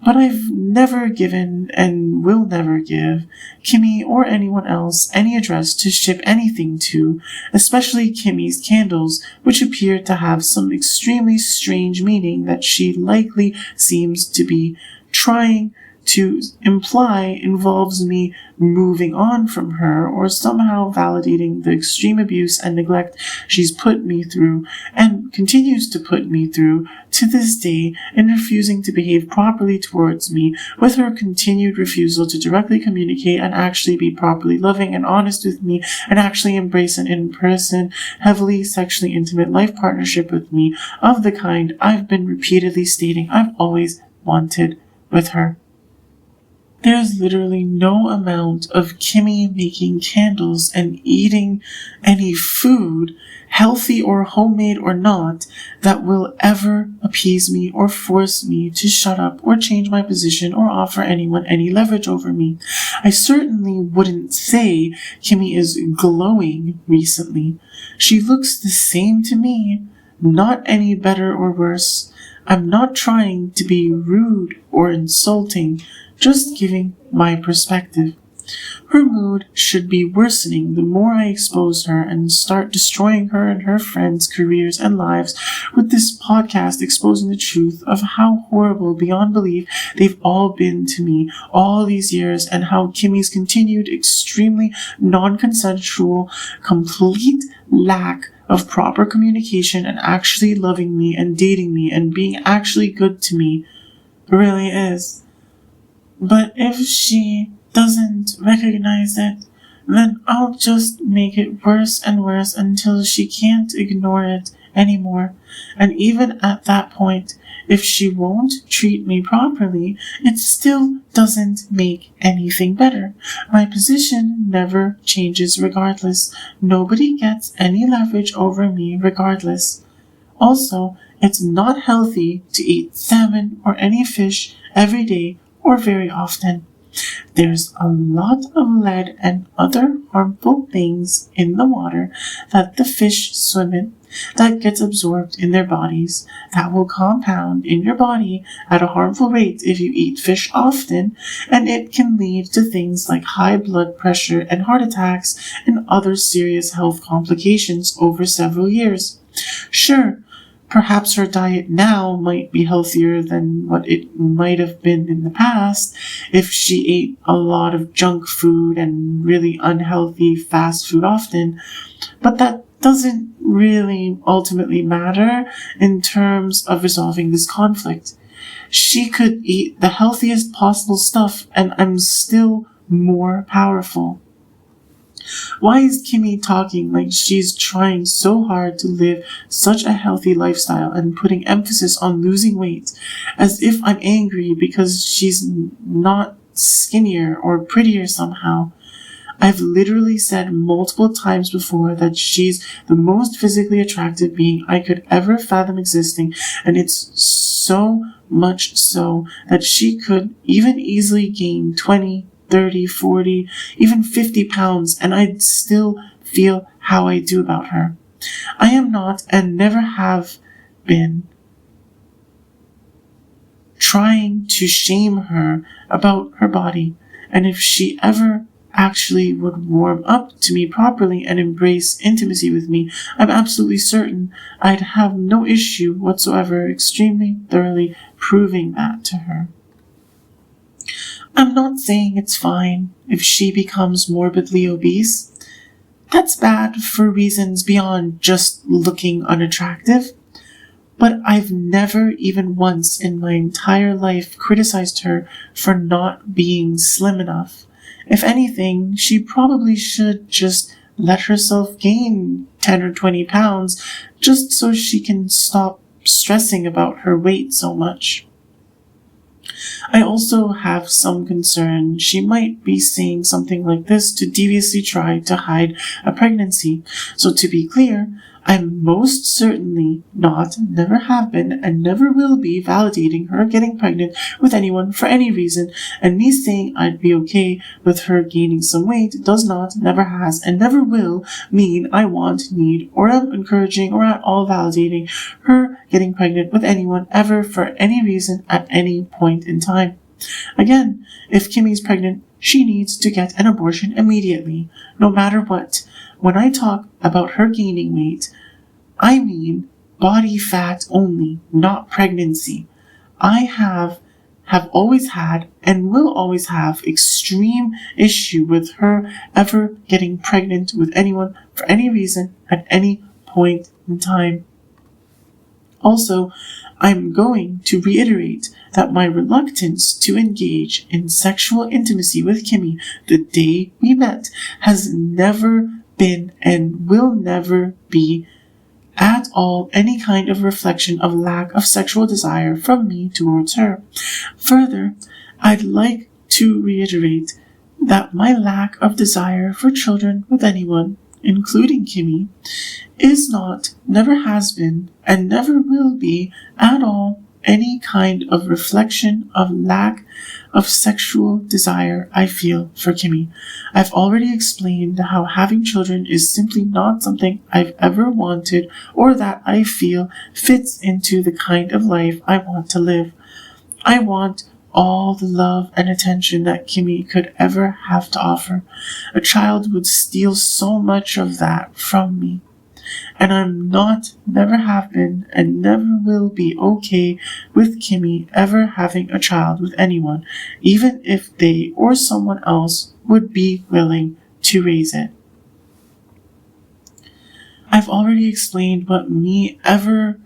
Speaker 1: But I've never given and will never give Kimmy or anyone else any address to ship anything to, especially Kimmy's candles, which appear to have some extremely strange meaning that she likely seems to be trying to imply involves me moving on from her or somehow validating the extreme abuse and neglect she's put me through and continues to put me through to this day in refusing to behave properly towards me, with her continued refusal to directly communicate and actually be properly loving and honest with me and actually embrace an in-person, heavily sexually intimate life partnership with me of the kind I've been repeatedly stating I've always wanted with her. There's literally no amount of Kimmy making candles and eating any food, healthy or homemade or not, that will ever appease me or force me to shut up or change my position or offer anyone any leverage over me. I certainly wouldn't say Kimmy is glowing recently. She looks the same to me, not any better or worse. I'm not trying to be rude or insulting, just giving my perspective. Her mood should be worsening the more I expose her and start destroying her and her friends' careers and lives with this podcast exposing the truth of how horrible beyond belief they've all been to me all these years, and how Kimmy's continued extremely non-consensual, complete lack of proper communication and actually loving me and dating me and being actually good to me really is. But if she doesn't recognize it, then I'll just make it worse and worse until she can't ignore it anymore. And even at that point, if she won't treat me properly, it still doesn't make anything better. My position never changes regardless. Nobody gets any leverage over me regardless. Also, it's not healthy to eat salmon or any fish every day or very often. There's a lot of lead and other harmful things in the water that the fish swim in that gets absorbed in their bodies, that will compound in your body at a harmful rate if you eat fish often, and it can lead to things like high blood pressure and heart attacks and other serious health complications over several years. Sure, perhaps her diet now might be healthier than what it might have been in the past if she ate a lot of junk food and really unhealthy fast food often, but that doesn't really ultimately matter in terms of resolving this conflict. She could eat the healthiest possible stuff and I'm still more powerful. Why is Kimmy talking like she's trying so hard to live such a healthy lifestyle and putting emphasis on losing weight, as if I'm angry because she's not skinnier or prettier somehow? I've literally said multiple times before that she's the most physically attractive being I could ever fathom existing, and it's so much so that she could even easily gain 20, 30, 40, even 50 pounds, and I'd still feel how I do about her. I am not, and never have been, trying to shame her about her body, and if she ever actually would warm up to me properly and embrace intimacy with me, I'm absolutely certain I'd have no issue whatsoever extremely thoroughly proving that to her. I'm not saying it's fine if she becomes morbidly obese. That's bad for reasons beyond just looking unattractive. But I've never even once in my entire life criticized her for not being slim enough. If anything, she probably should just let herself gain 10 or 20 pounds just so she can stop stressing about her weight so much. I also have some concern she might be saying something like this to deviously try to hide a pregnancy. So to be clear, I'm most certainly not, never have been, and never will be validating her getting pregnant with anyone for any reason, and me saying I'd be okay with her gaining some weight does not, never has, and never will mean I want, need, or am encouraging or at all validating her getting pregnant with anyone ever for any reason at any point in time. Again, if Kimmy's pregnant, she needs to get an abortion immediately, no matter what. When I talk about her gaining weight, I mean body fat only, not pregnancy. I have always had and will always have extreme issue with her ever getting pregnant with anyone for any reason at any point in time. Also, I'm going to reiterate that my reluctance to engage in sexual intimacy with Kimmy the day we met has never been and will never be at all any kind of reflection of lack of sexual desire from me towards her. Further, I'd like to reiterate that my lack of desire for children with anyone, including Kimmy, is not, never has been, and never will be at all any kind of reflection of lack of sexual desire I feel for Kimmy. I've already explained how having children is simply not something I've ever wanted or that I feel fits into the kind of life I want to live. I want all the love and attention that Kimmy could ever have to offer. A child would steal so much of that from me. And I'm not, never have been, and never will be okay with Kimmy ever having a child with anyone, even if they or someone else would be willing to raise it. I've already explained what me ever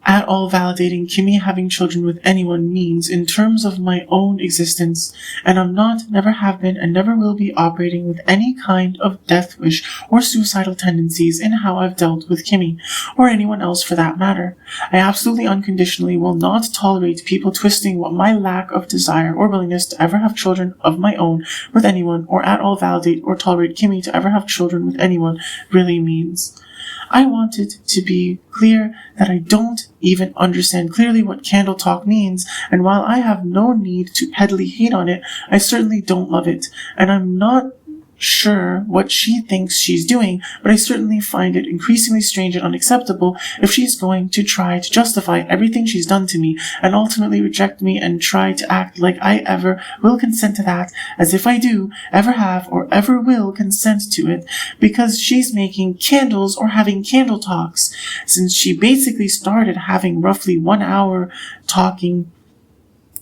Speaker 1: at all validating Kimmy having children with anyone means in terms of my own existence, and I'm not, never have been, and never will be operating with any kind of death wish or suicidal tendencies in how I've dealt with Kimmy, or anyone else for that matter. I absolutely unconditionally will not tolerate people twisting what my lack of desire or willingness to ever have children of my own with anyone, or at all validate or tolerate Kimmy to ever have children with anyone really means. I wanted to be clear that I don't even understand clearly what candle talk means, and while I have no need to pettily hate on it, I certainly don't love it, and I'm not sure what she thinks she's doing, but I certainly find it increasingly strange and unacceptable if she's going to try to justify everything she's done to me and ultimately reject me and try to act like I ever will consent to that, as if I do, ever have, or ever will consent to it, because she's making candles or having candle talks, since she basically started having roughly 1 hour talking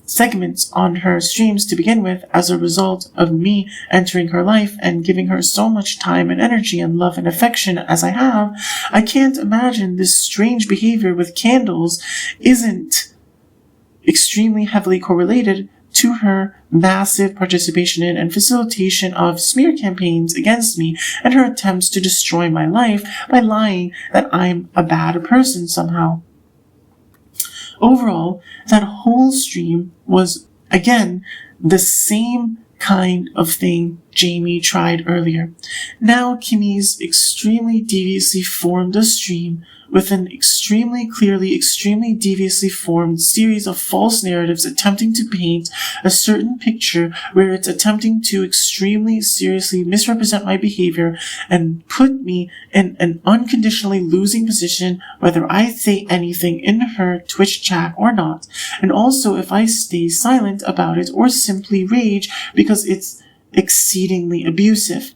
Speaker 1: segments on her streams to begin with as a result of me entering her life and giving her so much time and energy and love and affection as I have. I can't imagine this strange behavior with candles isn't extremely heavily correlated to her massive participation in and facilitation of smear campaigns against me and her attempts to destroy my life by lying that I'm a bad person somehow. Overall, that whole stream was, again, the same kind of thing Jamie tried earlier. Now Kimmy's extremely deviously formed a stream with an extremely clearly, extremely deviously formed series of false narratives attempting to paint a certain picture where it's attempting to extremely seriously misrepresent my behavior and put me in an unconditionally losing position whether I say anything in her Twitch chat or not, and also if I stay silent about it or simply rage because it's exceedingly abusive.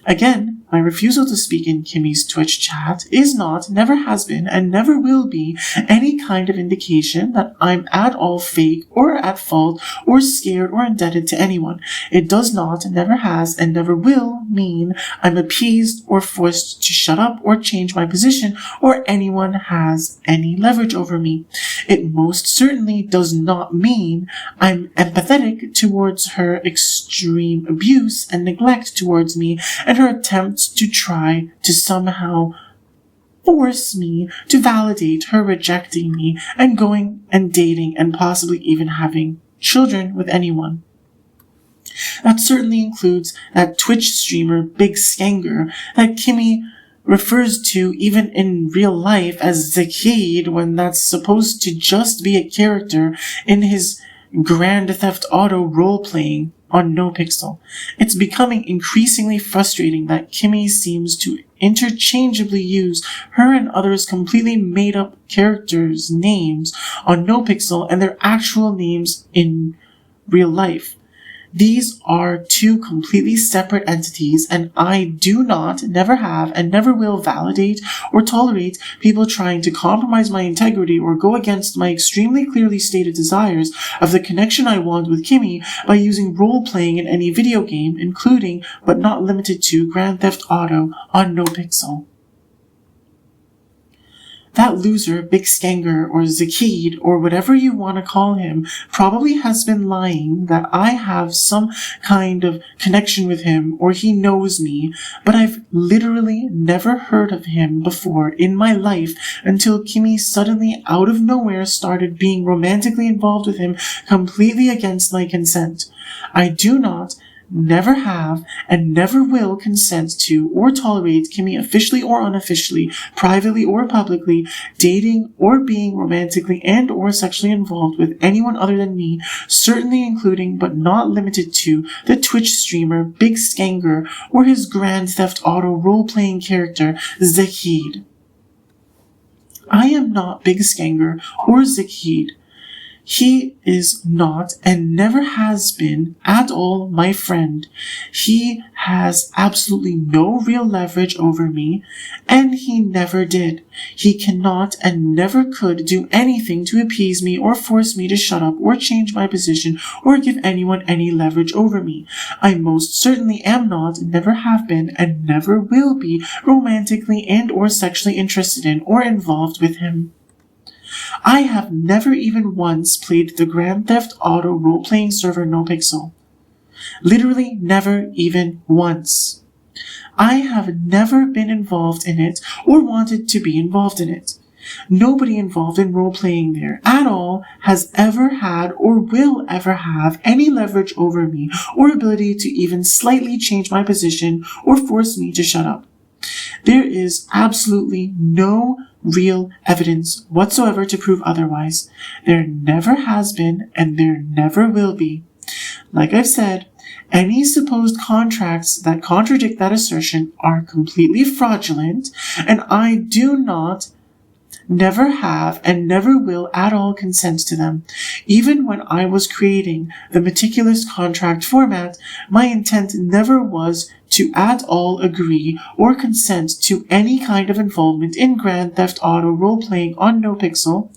Speaker 1: Again, my refusal to speak in Kimmy's Twitch chat is not, never has been, and never will be any kind of indication that I'm at all fake or at fault or scared or indebted to anyone. It does not, never has, and never will mean I'm appeased or forced to shut up or change my position or anyone has any leverage over me. It most certainly does not mean I'm empathetic towards her extreme abuse and neglect towards me and her attempts to try to somehow force me to validate her rejecting me and going and dating and possibly even having children with anyone. That certainly includes that Twitch streamer Big Skanger that Kimmy refers to even in real life as Zakid when that's supposed to just be a character in his Grand Theft Auto role-playing on NoPixel. It's becoming increasingly frustrating that Kimmy seems to interchangeably use her and others' completely made-up characters' names on NoPixel and their actual names in real life. These are two completely separate entities, and I do not, never have, and never will validate or tolerate people trying to compromise my integrity or go against my extremely clearly stated desires of the connection I want with Kimmy by using role-playing in any video game, including, but not limited to, Grand Theft Auto on NoPixel. That loser, Big Skanger, or Zakid, or whatever you want to call him, probably has been lying that I have some kind of connection with him or he knows me, but I've literally never heard of him before in my life until Kimmy suddenly out of nowhere started being romantically involved with him completely against my consent. I do not, never have, and never will consent to or tolerate Kimmy officially or unofficially, privately or publicly, dating or being romantically and or sexually involved with anyone other than me, certainly including but not limited to the Twitch streamer Big Skanger or his Grand Theft Auto role-playing character Zakid. I am not Big Skanger or Zakid. He is not and never has been at all my friend. He has absolutely no real leverage over me, and he never did. He cannot and never could do anything to appease me or force me to shut up or change my position or give anyone any leverage over me. I most certainly am not, never have been, and never will be romantically and or sexually interested in or involved with him. I have never even once played the Grand Theft Auto role-playing server NoPixel. Literally never even once. I have never been involved in it or wanted to be involved in it. Nobody involved in role-playing there at all has ever had or will ever have any leverage over me or ability to even slightly change my position or force me to shut up. There is absolutely no real evidence whatsoever to prove otherwise. There never has been, and there never will be. Like I've said, any supposed contracts that contradict that assertion are completely fraudulent, and I do not, never have, and never will at all consent to them. Even when I was creating the meticulous contract format, my intent never was to at all agree or consent to any kind of involvement in Grand Theft Auto role-playing on NoPixel,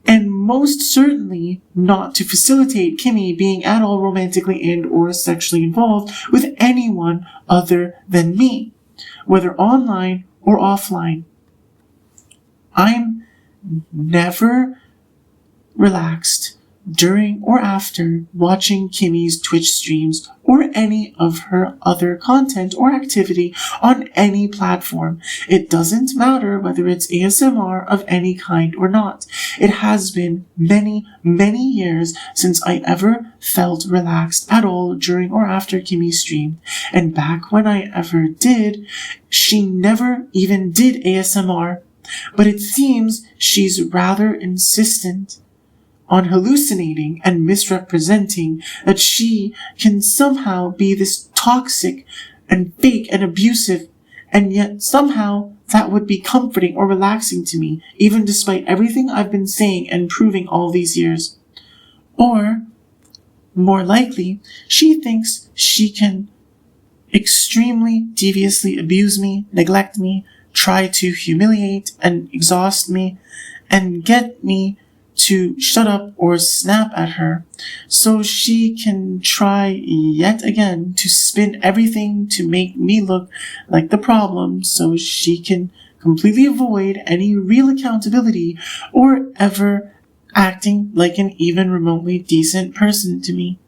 Speaker 1: and most certainly not to facilitate Kimmy being at all romantically and or sexually involved with anyone other than me, whether online or offline. I'm never relaxed during or after watching Kimmy's Twitch streams or any of her other content or activity on any platform. It doesn't matter whether it's ASMR of any kind or not. It has been many, many years since I ever felt relaxed at all during or after Kimmy's stream. And back when I ever did, she never even did ASMR. But it seems she's rather insistent on hallucinating and misrepresenting that she can somehow be this toxic and fake and abusive, and yet somehow that would be comforting or relaxing to me, even despite everything I've been saying and proving all these years. Or, more likely, she thinks she can extremely deviously abuse me, neglect me, try to humiliate and exhaust me, and get me to shut up or snap at her, so she can try yet again to spin everything to make me look like the problem, so she can completely avoid any real accountability or ever acting like an even remotely decent person to me.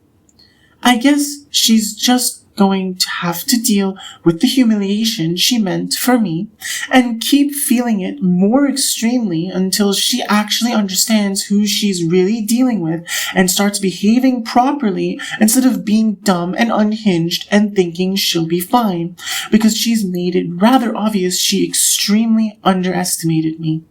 Speaker 1: I guess she's just going to have to deal with the humiliation she meant for me and keep feeling it more extremely until she actually understands who she's really dealing with and starts behaving properly instead of being dumb and unhinged and thinking she'll be fine, because she's made it rather obvious she extremely underestimated me.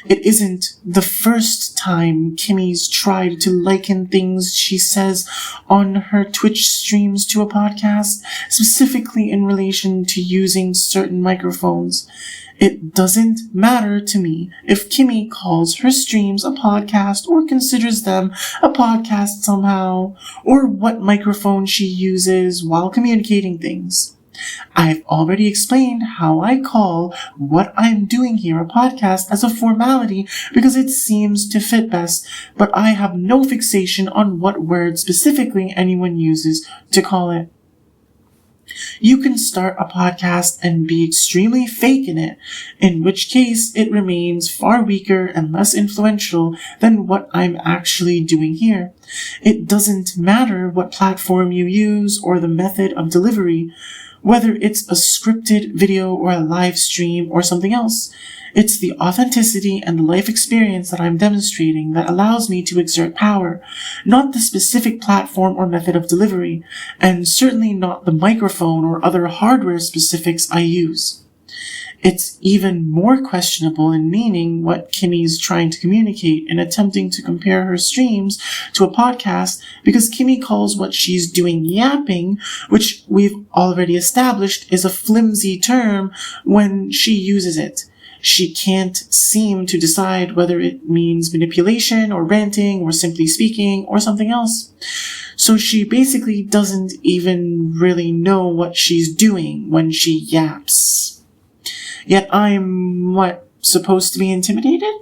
Speaker 1: It isn't the first time Kimmy's tried to liken things she says on her Twitch streams to a podcast, specifically in relation to using certain microphones. It doesn't matter to me if Kimmy calls her streams a podcast or considers them a podcast somehow, or what microphone she uses while communicating things. I've already explained how I call what I'm doing here a podcast as a formality because it seems to fit best, but I have no fixation on what word specifically anyone uses to call it. You can start a podcast and be extremely fake in it, in which case it remains far weaker and less influential than what I'm actually doing here. It doesn't matter what platform you use or the method of delivery, whether it's a scripted video or a live stream or something else. It's the authenticity and the life experience that I'm demonstrating that allows me to exert power, not the specific platform or method of delivery, and certainly not the microphone or other hardware specifics I use. It's even more questionable in meaning what Kimmy's trying to communicate in attempting to compare her streams to a podcast, because Kimmy calls what she's doing yapping, which we've already established is a flimsy term when she uses it. She can't seem to decide whether it means manipulation or ranting or simply speaking or something else. So she basically doesn't even really know what she's doing when she yaps. Yet I'm, supposed to be intimidated?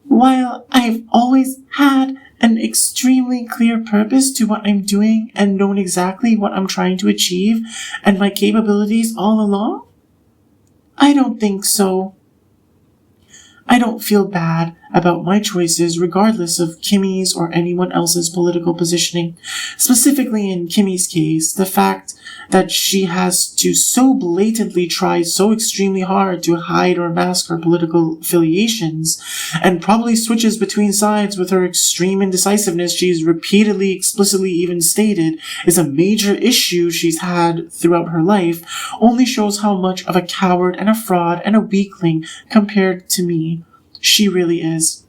Speaker 1: While I've always had an extremely clear purpose to what I'm doing and known exactly what I'm trying to achieve and my capabilities all along? I don't think so. I don't feel bad about my choices regardless of Kimmy's or anyone else's political positioning. Specifically in Kimmy's case, the fact that she has to so blatantly try so extremely hard to hide or mask her political affiliations, and probably switches between sides with her extreme indecisiveness she's repeatedly, explicitly even stated is a major issue she's had throughout her life, only shows how much of a coward and a fraud and a weakling compared to me she really is.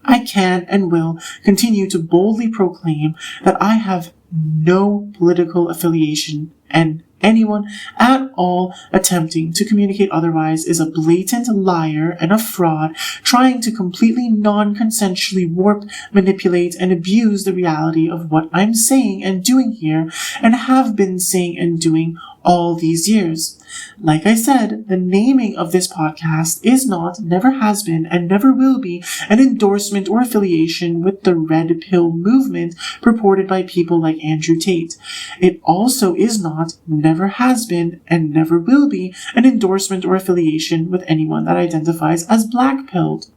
Speaker 1: I can and will continue to boldly proclaim that I have no political affiliation, and anyone at all attempting to communicate otherwise is a blatant liar and a fraud trying to completely non-consensually warp, manipulate, and abuse the reality of what I'm saying and doing here and have been saying and doing all these years. Like I said, the naming of this podcast is not, never has been, and never will be an endorsement or affiliation with the Red Pill movement purported by people like Andrew Tate. It also is not, never has been, and never will be an endorsement or affiliation with anyone that identifies as black-pilled.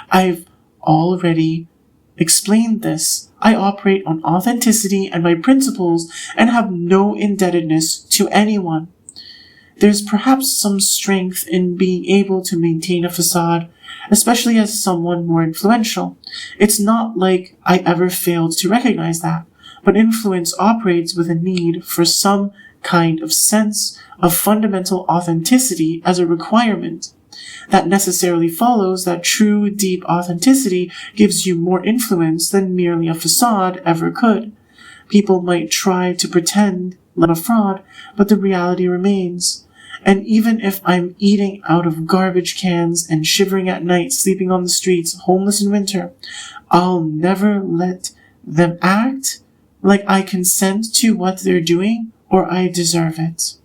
Speaker 1: I've already explained this. I operate on authenticity and my principles and have no indebtedness to anyone. There's perhaps some strength in being able to maintain a facade, especially as someone more influential. It's not like I ever failed to recognize that, but influence operates with a need for some kind of sense of fundamental authenticity as a requirement. That necessarily follows that true, deep authenticity gives you more influence than merely a facade ever could. People might try to pretend like a fraud, but the reality remains. And even if I'm eating out of garbage cans and shivering at night, sleeping on the streets, homeless in winter, I'll never let them act like I consent to what they're doing or I deserve it.